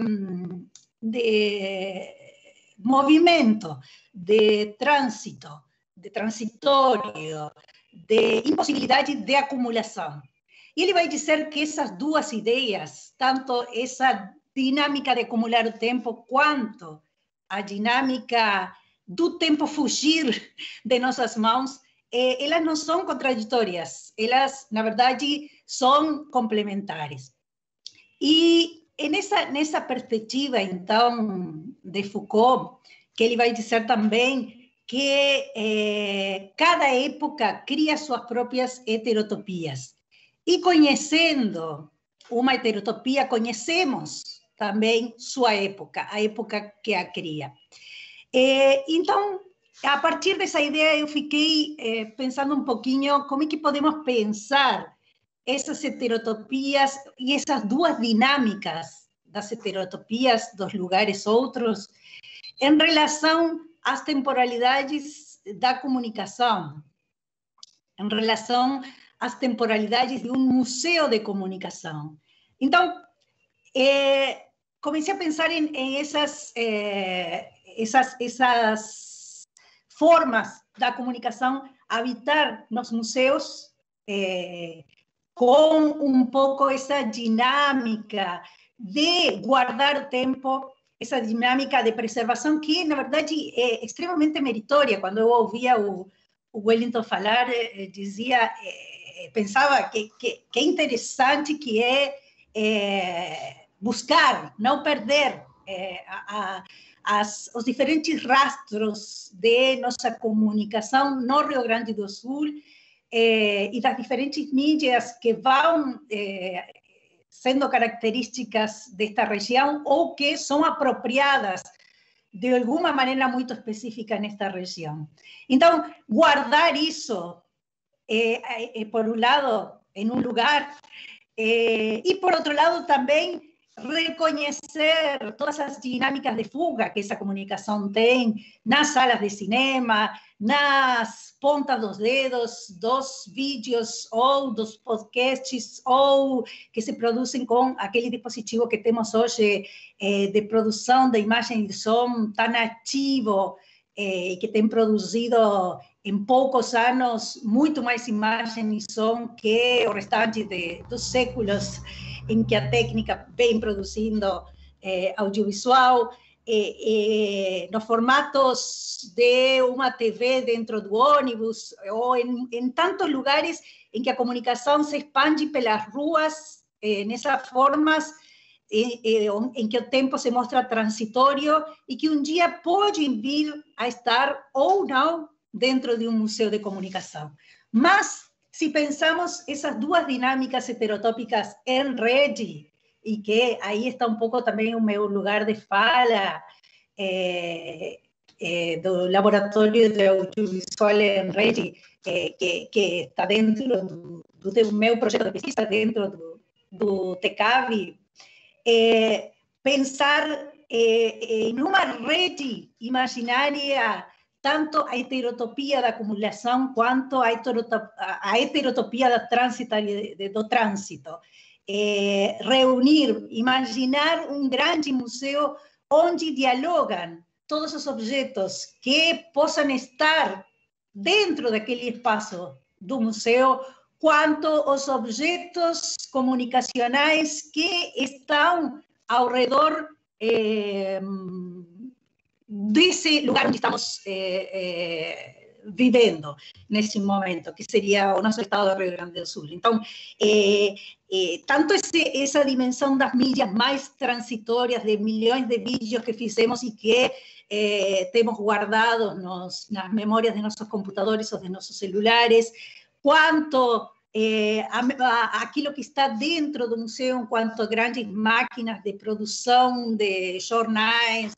D: movimento, de trânsito, de transitório, de impossibilidade de acumulação. E ele vai dizer que essas duas ideias, tanto essa dinâmica de acumular o tempo, quanto a dinâmica do tempo fugir de nossas mãos, elas não são contraditórias, elas, na verdade, são complementares. E nessa perspectiva, então, de Foucault, que ele vai dizer também que cada época cria suas próprias heterotopias. E conhecendo uma heterotopia, conhecemos também sua época, a época que a cria. Então, a partir dessa ideia, eu fiquei pensando um pouquinho como é que podemos pensar essas heterotopias e essas duas dinâmicas das heterotopias dos lugares outros em relação às temporalidades da comunicação, em relação às temporalidades de um museu de comunicação. Então, comecei a pensar em essas formas da comunicação habitar nos museus, com um pouco essa dinâmica de guardar o tempo, essa dinâmica de preservação que, na verdade, é extremamente meritória. Quando eu ouvia o Wellington falar, dizia, pensava que interessante que é buscar, não perder os diferentes rastros de nossa comunicação no Rio Grande do Sul e das diferentes mídias que vão sendo características desta região ou que são apropriadas de alguma maneira muito específica nesta região. Então, guardar isso, por um lado, em um lugar, e por outro lado também reconhecer todas as dinâmicas de fuga que essa comunicação tem nas salas de cinema, nas pontas dos dedos, dos vídeos ou dos podcasts, ou que se produzem com aquele dispositivo que temos hoje de produção de imagem e de som tão ativo, que tem produzido em poucos anos muito mais imagem e som que o restante dos séculos em que a técnica vem produzindo audiovisual, nos formatos de uma TV dentro do ônibus, ou em tantos lugares em que a comunicação se expande pelas ruas, nessas formas em que o tempo se mostra transitório e que um dia pode vir a estar ou não dentro de um museu de comunicação. Mas, se pensamos essas duas dinâmicas heterotópicas em rede, e que aí está um pouco também o meu lugar de fala do Laboratório de Audiovisual em Rede, que está dentro do meu projeto de pesquisa, dentro do TECAV, pensar em uma rede imaginária, tanto a heterotopia da acumulação quanto a heterotopia do trânsito. Reunir, imaginar um grande museu onde dialogam todos os objetos que possam estar dentro daquele espaço do museu, quanto os objetos comunicacionais que estão ao redor desse lugar onde estamos vivendo nesse momento, que seria o nosso estado do Rio Grande do Sul. Então, tanto essa dimensão das mídias mais transitórias, de milhões de vídeos que fizemos e que temos guardados nas memórias de nossos computadores ou de nossos celulares, quanto aquilo que está dentro do museu, quanto grandes máquinas de produção de jornais,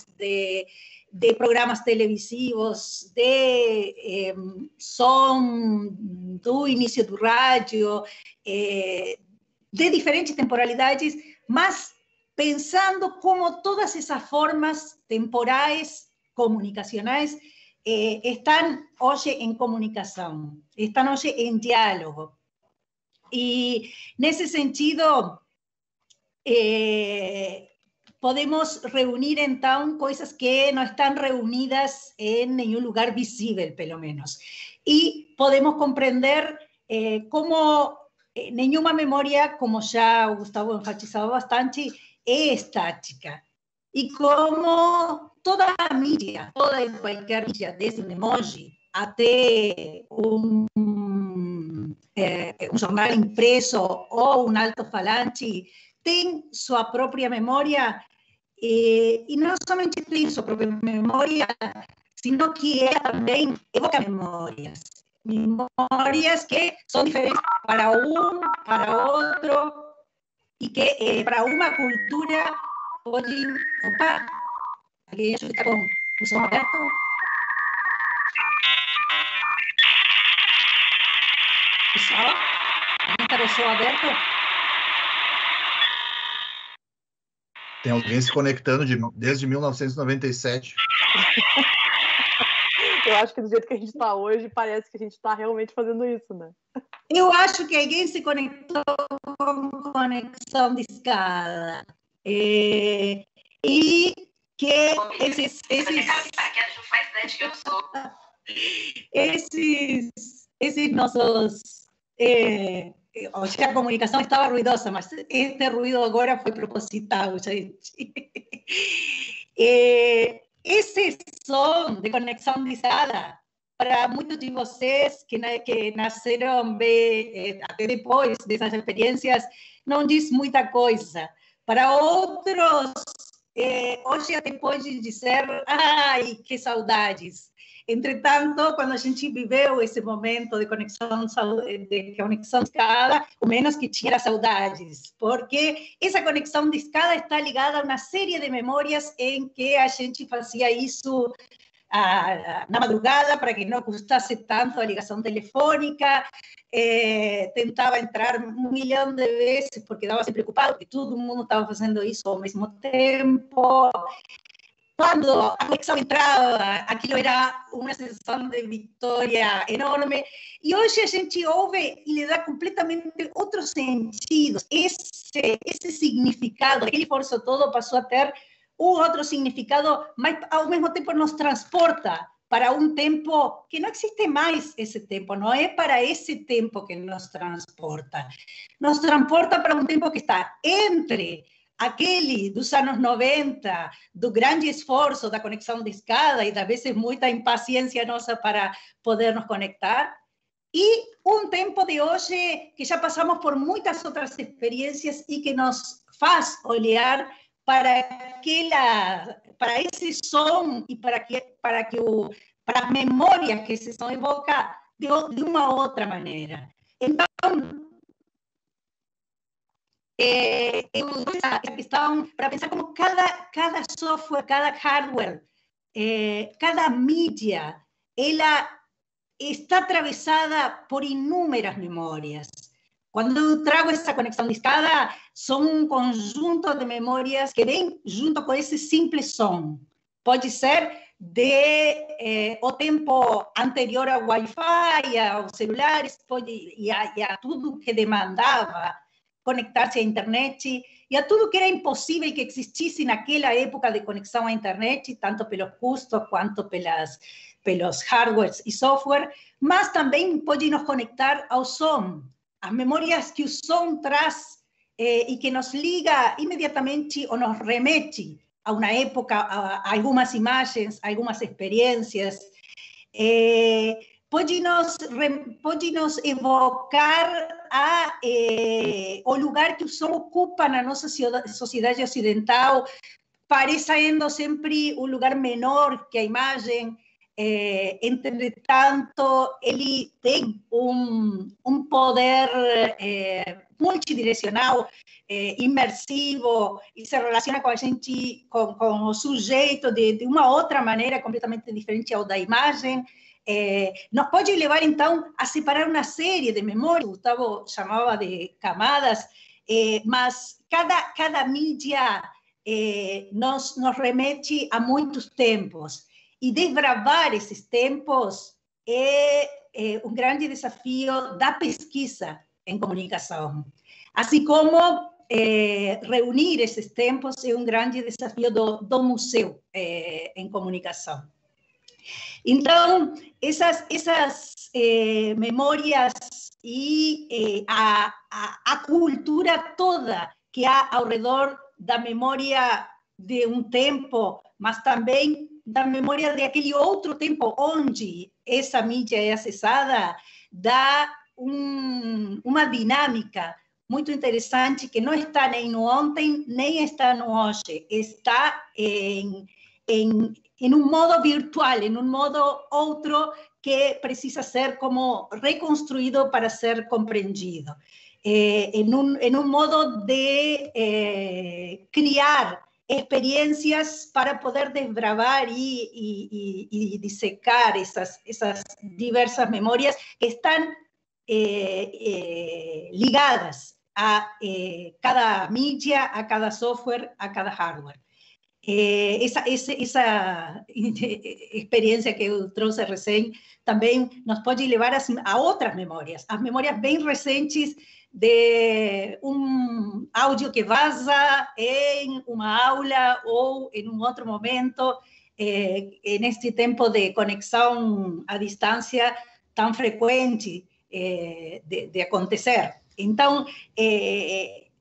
D: de programas televisivos, de som do início do rádio, de diferentes temporalidades, mas pensando como todas essas formas temporais, comunicacionais, estão hoje em comunicação, estão hoje em diálogo. E, nesse sentido, podemos reunir, então, coisas que não estão reunidas em nenhum lugar visível, pelo menos. E podemos compreender como nenhuma memória, como já o Gustavo enfatizava bastante, é estática. E como toda a mídia, toda e qualquer mídia, desde um emoji até um jornal impresso ou um alto-falante, tem sua própria memória, e não somente tem sua própria memória, sino que ela também evoca memórias que são diferentes para um, para outro, e que para uma cultura podem... Opa! Alguém acha que está com o som aberto? Pessoal? Alguém está com o som aberto?
C: Tem alguém se conectando desde 1997.
A: Eu acho que do jeito que a gente está hoje, parece que a gente está realmente fazendo isso, né?
D: Eu acho que alguém se conectou com conexão de escada. E que esses nossos... Hoje a comunicação estava ruidosa, mas este ruído agora foi proposital, gente. Esse som de conexão de escada, para muitos de vocês que nasceram até depois dessas experiências, não diz muita coisa. Para outros, hoje até pode dizer, ai, que saudades. Entretanto, quando a gente viveu esse momento de conexão de escada, o menos que tinha saudades, porque essa conexão de escada está ligada a uma série de memórias em que a gente fazia isso na madrugada para que não custasse tanto a ligação telefônica, tentava entrar 1 milhão de vezes porque estava sempre preocupado, porque todo mundo estava fazendo isso ao mesmo tempo. Quando a conexão entrava, aquilo era uma sensação de vitória enorme. E hoje a gente ouve e lhe dá completamente outros sentidos. Esse significado, aquele esforço todo passou a ter um outro significado, mas ao mesmo tempo nos transporta para um tempo que não existe mais esse tempo, não é para esse tempo que nos transporta para um tempo que está entre aquele dos anos 90, do grande esforço da conexão de escada e, às vezes, muita impaciência nossa para poder nos conectar, e um tempo de hoje que já passamos por muitas outras experiências e que nos faz olhar para esse som e para a memória que esse som evoca de uma outra maneira. Então, essa questão para pensar como cada software, cada hardware, cada mídia, ela está atravessada por inúmeras memórias. Quando eu trago essa conexão de escada, são um conjunto de memórias que vem junto com esse simples som. Pode ser o tempo anterior ao Wi-Fi, aos celulares, e a tudo que demandava conectar-se à internet, e a tudo que era impossível que existisse naquela época de conexão à internet, tanto pelos custos quanto pelos hardwares e software, mas também pode nos conectar ao som, as memórias que o som traz e que nos liga imediatamente ou nos remete a uma época, a algumas imagens, a algumas experiências. Pode nos evocar o lugar que o som ocupa na nossa sociedade ocidental, parecendo sempre um lugar menor que a imagem. Entretanto, ele tem um poder multidirecional, imersivo, e se relaciona com a gente, com o sujeito de uma outra maneira completamente diferente ao da imagem. Nos pode levar, então, a separar uma série de memórias, Gustavo chamava de camadas, mas cada mídia nos remete a muitos tempos. E desbravar esses tempos é um grande desafio da pesquisa em comunicação. Assim como reunir esses tempos é um grande desafio do museu em comunicação. Então, essas memórias e a cultura toda que há ao redor da memória de um tempo, mas também da memória de aquele outro tempo onde essa mídia é acessada, dá uma dinâmica muito interessante que não está nem no ontem, nem está no hoje. Está em um modo virtual, em um modo outro que precisa ser como reconstruído para ser compreendido. Em um modo de criar experiencias para poder desbravar y disecar esas diversas memorias que están ligadas a cada mídia, a cada software, a cada hardware. Essa experiência que eu trouxe recém também nos pode levar a outras memórias, as memórias bem recentes de um áudio que vaza em uma aula ou em um outro momento, neste tempo de conexão à distância tão frequente de acontecer. Então,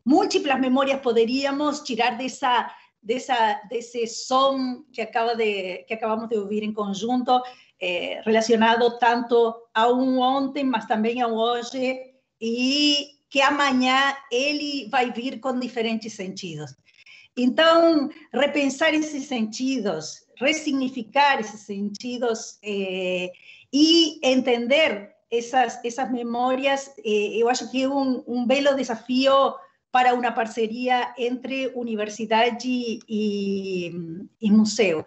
D: múltiplas memórias poderíamos tirar desse som que acabamos de ouvir em conjunto, relacionado tanto ao ontem, mas também ao hoje, e que amanhã ele vai vir com diferentes sentidos. Então, repensar esses sentidos, ressignificar esses sentidos e entender essas memórias, eu acho que é um belo desafio para uma parceria entre universidade e museu.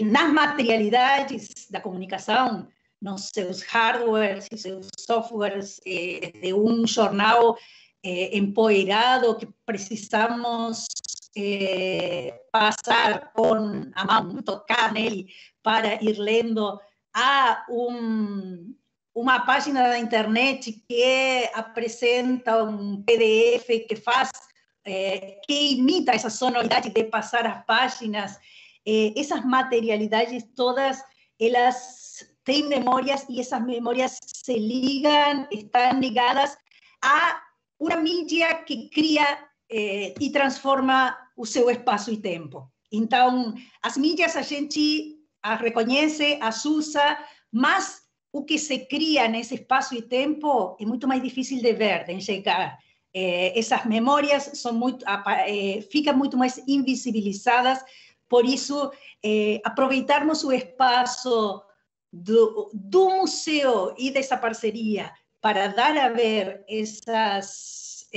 D: nas materialidades da comunicação, nos seus hardwares e seus softwares, de jornal empoderado que precisamos passar com a mão, tocar nele para ir lendo, a uma página da internet que apresenta um PDF que faz, que imita essa sonoridade de passar as páginas. Essas materialidades todas, elas têm memórias e essas memórias se ligam, estão ligadas a uma mídia que cria e transforma o seu espaço e tempo. Então, as mídias a gente as reconhece, as usa, mas o que se cria nesse espaço e tempo é muito mais difícil de ver, de enxergar. Essas memórias ficam muito mais invisibilizadas, por isso, aproveitarmos o espaço do museu e dessa parceria para dar a ver essas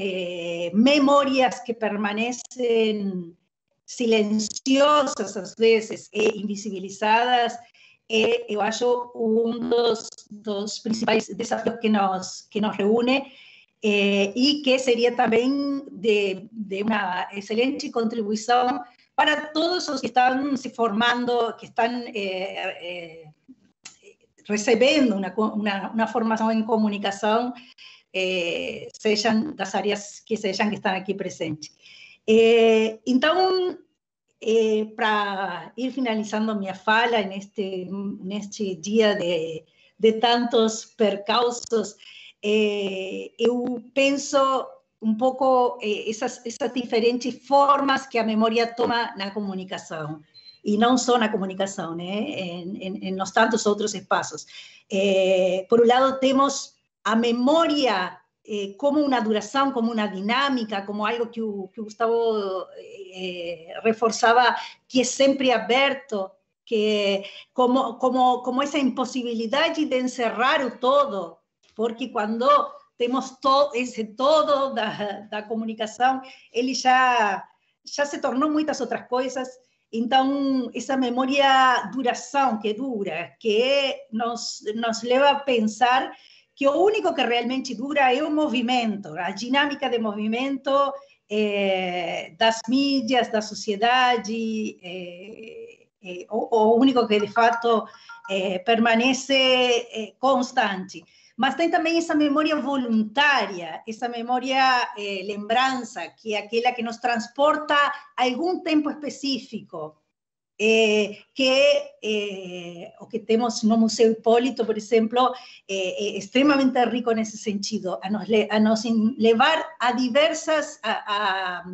D: memórias que permanecem silenciosas, às vezes, e invisibilizadas, eu acho dos principais desafios que nos reúne, e que seria também de uma excelente contribuição para todos os que estão se formando, que estão recebendo uma formação em comunicação, sejam das áreas que sejam que estão aqui presentes. Então, para ir finalizando minha fala neste dia de tantos percalços, eu penso um pouco essas diferentes formas que a memória toma na comunicação, e não só na comunicação, né? Nos tantos outros espaços. Por um lado, temos a memória como uma duração, como uma dinâmica, como algo que o Gustavo reforçava, que é sempre aberto, que como essa impossibilidade de encerrar o todo, porque quando temos esse todo da comunicação, ele já se tornou muitas outras coisas. Então, essa memória duração, que dura, que nos leva a pensar que o único que realmente dura é o movimento, a dinâmica de movimento das mídias, da sociedade, o único que, de fato, permanece constante. Mas tem também essa memória voluntária, essa memória lembrança, que é aquela que nos transporta a algum tempo específico, o que temos no Museu Hipólito, por exemplo, é extremamente rico nesse sentido, a nos levar a diversas, a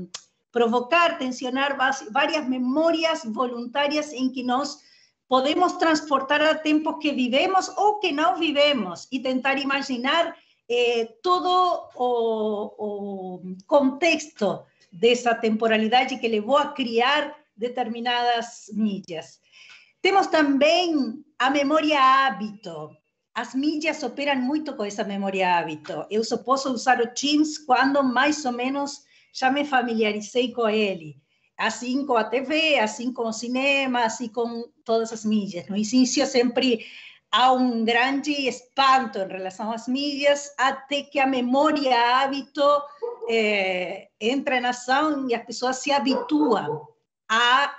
D: provocar, tensionar várias memórias voluntárias em que nós podemos transportar a tempos que vivemos ou que não vivemos e tentar imaginar todo o contexto dessa temporalidade que levou a criar determinadas mídias. Temos também a memória hábito. As mídias operam muito com essa memória hábito. Eu só posso usar o Teams quando mais ou menos já me familiarizei com ele. Assim com a TV, assim com o cinema, assim com todas as mídias. No início sempre há um grande espanto em relação às mídias, até que a memória hábito entra em ação e as pessoas se habituam a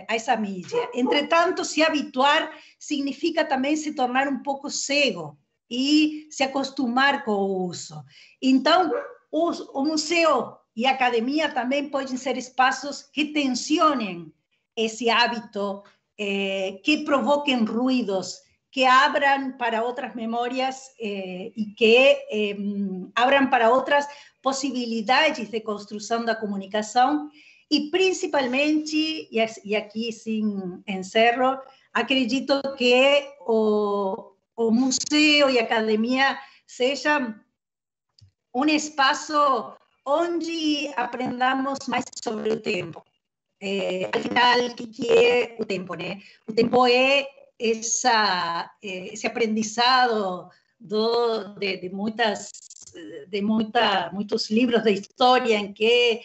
D: essa mídia. Entretanto, se habituar significa também se tornar um pouco cego e se acostumar com o uso. Então, o museu e a academia também podem ser espaços que tensionem esse hábito, que provoquem ruídos, que abram para outras memórias e que abram para outras possibilidades de construção da comunicação. E, principalmente, e aqui sim encerro, acredito que o museu e a academia sejam um espaço onde aprendamos mais sobre o tempo. Afinal, o que é o tempo, né? O tempo é esse aprendizado de muitas muitos livros de história em que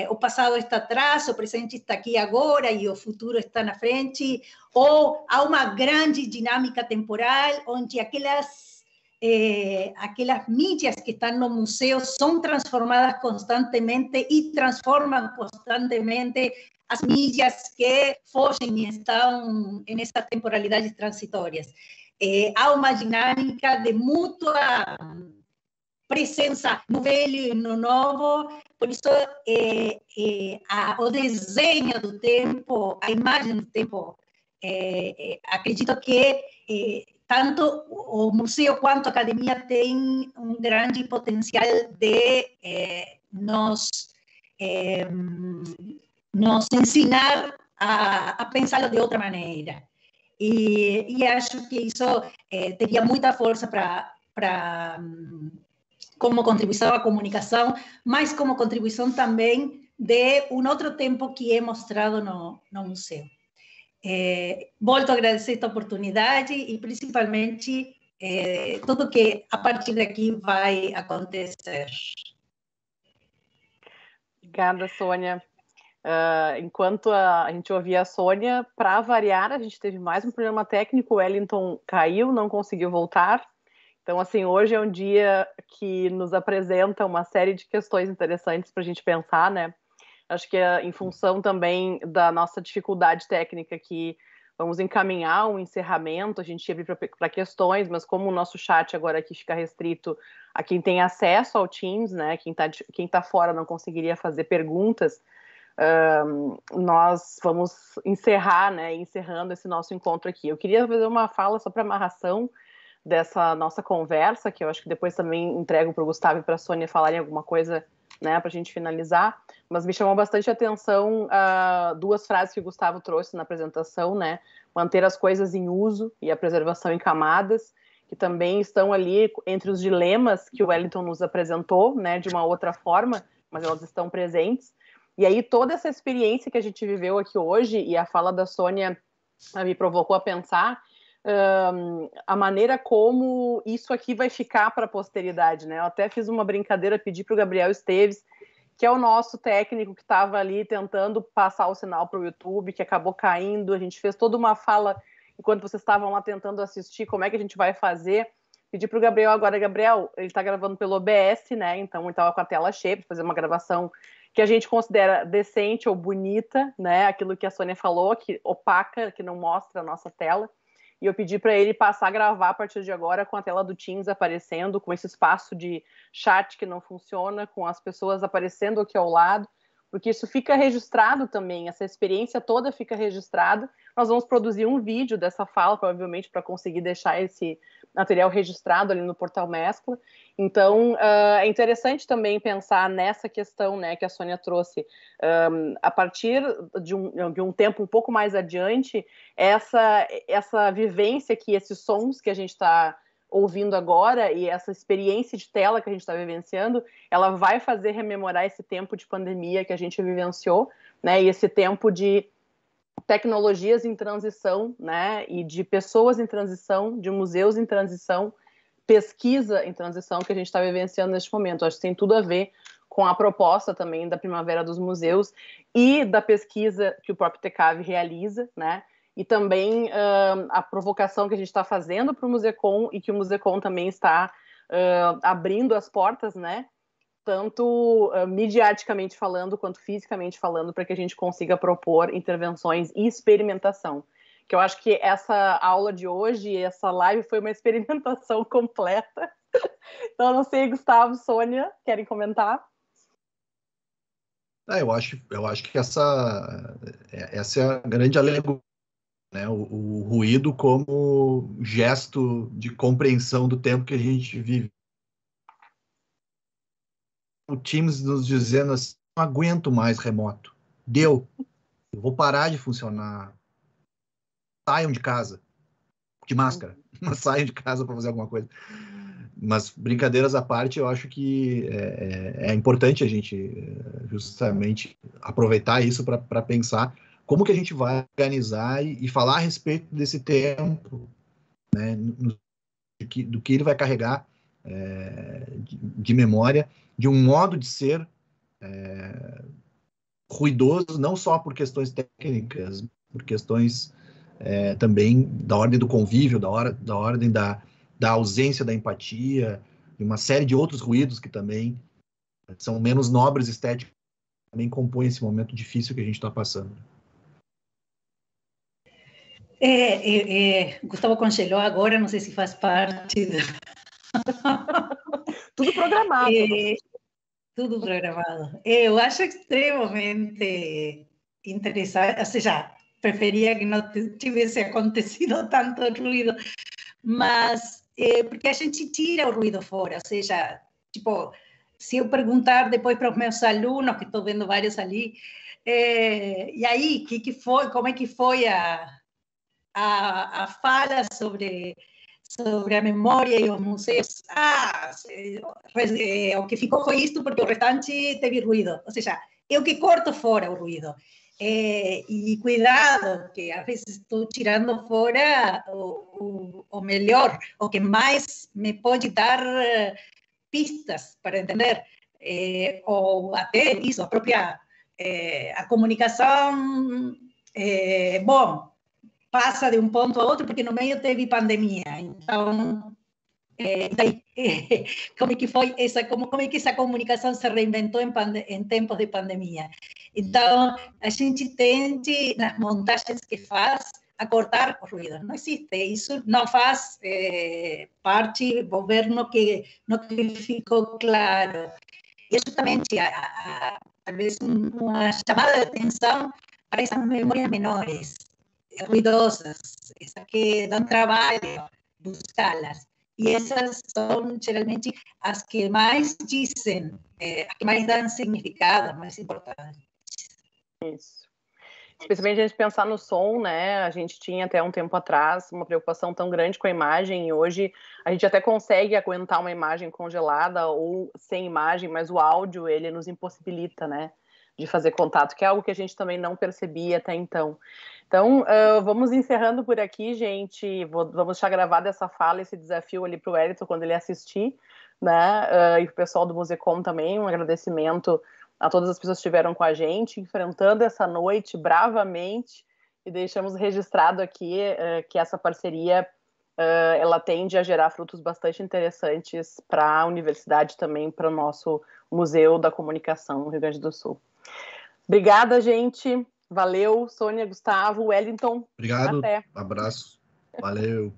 D: o passado está atrás, o presente está aqui agora e o futuro está na frente, ou há uma grande dinâmica temporal onde aquelas mídias que estão no museu são transformadas constantemente e transformam constantemente as mídias que fogem e estão nessas temporalidades transitórias. Há uma dinâmica de mútua presença no velho e no novo, por isso o desenho do tempo, a imagem do tempo, acredito que tanto o museu quanto a academia têm um grande potencial de nos ensinar a pensá-lo de outra maneira. E acho que isso teria muita força como contribuição à comunicação, mas como contribuição também de um outro tempo que é mostrado no museu. Volto a agradecer esta oportunidade e, principalmente, tudo que a partir daqui vai acontecer.
A: Obrigada, Sônia. Enquanto a gente ouvia a Sônia, para variar, a gente teve mais um problema técnico, o Wellington caiu, não conseguiu voltar. Então, assim, hoje é um dia que nos apresenta uma série de questões interessantes para a gente pensar, né? Acho que em função também da nossa dificuldade técnica aqui, vamos encaminhar um encerramento, a gente ia abrir para questões, mas como o nosso chat agora aqui fica restrito a quem tem acesso ao Teams, né? Quem tá fora não conseguiria fazer perguntas, nós vamos encerrar, né? Encerrando esse nosso encontro aqui. Eu queria fazer uma fala só para amarração dessa nossa conversa, que eu acho que depois também entrego para o Gustavo e para a Sônia falarem alguma coisa, né, para a gente finalizar, mas me chamou bastante a atenção duas frases que o Gustavo trouxe na apresentação, né, manter as coisas em uso e a preservação em camadas, que também estão ali entre os dilemas que o Wellington nos apresentou, né, de uma outra forma, mas elas estão presentes. E aí toda essa experiência que a gente viveu aqui hoje, e a fala da Sônia me provocou a pensar a maneira como isso aqui vai ficar para a posteridade, né? Eu até fiz uma brincadeira, pedi para o Gabriel Esteves, que é o nosso técnico que estava ali tentando passar o sinal para o YouTube, que acabou caindo, a gente fez toda uma fala enquanto vocês estavam lá tentando assistir, como é que a gente vai fazer. Pedi para o Gabriel agora, Gabriel, ele está gravando pelo OBS, né? Então ele estava com a tela cheia para fazer uma gravação que a gente considera decente ou bonita, né? Aquilo que a Sônia falou, que opaca, que não mostra a nossa tela. E eu pedi para ele passar a gravar a partir de agora com a tela do Teams aparecendo, com esse espaço de chat que não funciona, com as pessoas aparecendo aqui ao lado, porque isso fica registrado também, essa experiência toda fica registrada. Nós vamos produzir um vídeo dessa fala, provavelmente, para conseguir deixar esse material registrado ali no Portal Mescla. Então, é interessante também pensar nessa questão, né, que a Sônia trouxe. A partir de um tempo um pouco mais adiante, essa vivência aqui, esses sons que a gente está ouvindo agora e essa experiência de tela que a gente está vivenciando, ela vai fazer rememorar esse tempo de pandemia que a gente vivenciou, né, e esse tempo de tecnologias em transição, né, e de pessoas em transição, de museus em transição, pesquisa em transição que a gente está vivenciando neste momento. Acho que tem tudo a ver com a proposta também da Primavera dos Museus e da pesquisa que o próprio TECAV realiza, né, e também a provocação que a gente está fazendo para o Musecom e que o Musecom também está abrindo as portas, né, tanto midiaticamente falando quanto fisicamente falando, para que a gente consiga propor intervenções e experimentação. Que eu acho que essa aula de hoje, essa live, foi uma experimentação completa. Então, eu não sei, Gustavo, Sônia, querem comentar?
C: Eu acho que essa é a grande alegoria, né? O ruído como gesto de compreensão do tempo que a gente vive. O Teams nos dizendo assim, não aguento mais remoto. Deu. Eu vou parar de funcionar. Saiam de casa. De máscara. Mas saiam de casa para fazer alguma coisa. Mas, brincadeiras à parte, eu acho que é importante a gente justamente aproveitar isso para pensar como que a gente vai organizar e falar a respeito desse tempo, né, do que ele vai carregar de memória, de um modo de ser ruidoso, não só por questões técnicas, por questões também da ordem do convívio, da ordem da ausência da empatia, e uma série de outros ruídos que também são menos nobres estéticos, também compõem esse momento difícil que a gente está passando.
D: Gustavo congelou agora, não sei se faz parte.
A: Tudo programado.
D: Tudo programado. Eu acho extremamente interessante, ou seja, preferia que não tivesse acontecido tanto ruído, mas porque a gente tira o ruído fora, ou seja, tipo, se eu perguntar depois para os meus alunos, que estou vendo vários ali, e aí, que foi, como é que foi a fala sobre a memória e os museus. O que ficou foi isto porque o restante teve ruído. Ou seja, eu que corto fora o ruído. E cuidado, que às vezes estou tirando fora o melhor, o que mais me pode dar pistas para entender. Ou até isso, a própria a comunicação. Bom, passa de um ponto a outro, porque no meio teve pandemia. Então, como é que foi como é que essa comunicação se reinventou em tempos de pandemia? Então, a gente tende, nas montagens que faz, a cortar os ruídos. Não existe. Isso não faz parte do governo no que ficou claro. E justamente, talvez, uma chamada de atenção para essas memórias menores, ruidosas, essas que dão trabalho buscá-las. E essas são, geralmente, as que mais dizem, as que mais dão significado, mais importantes.
A: Isso. Especialmente a gente pensar no som, né? A gente tinha até um tempo atrás uma preocupação tão grande com a imagem, e hoje a gente até consegue aguentar uma imagem congelada ou sem imagem, mas o áudio, ele nos impossibilita, né, de fazer contato, que é algo que a gente também não percebia até então. Então, vamos encerrando por aqui, gente. Vamos deixar gravada essa fala, esse desafio ali para o Wellington quando ele assistir, né? E para o pessoal do Musecom também, um agradecimento a todas as pessoas que estiveram com a gente, enfrentando essa noite bravamente, e deixamos registrado aqui que essa parceria ela tende a gerar frutos bastante interessantes para a universidade também, para o nosso Museu da Comunicação no Rio Grande do Sul. Obrigada, gente. Valeu, Sônia, Gustavo, Wellington.
C: Obrigado.
A: Até.
C: Abraço. Valeu.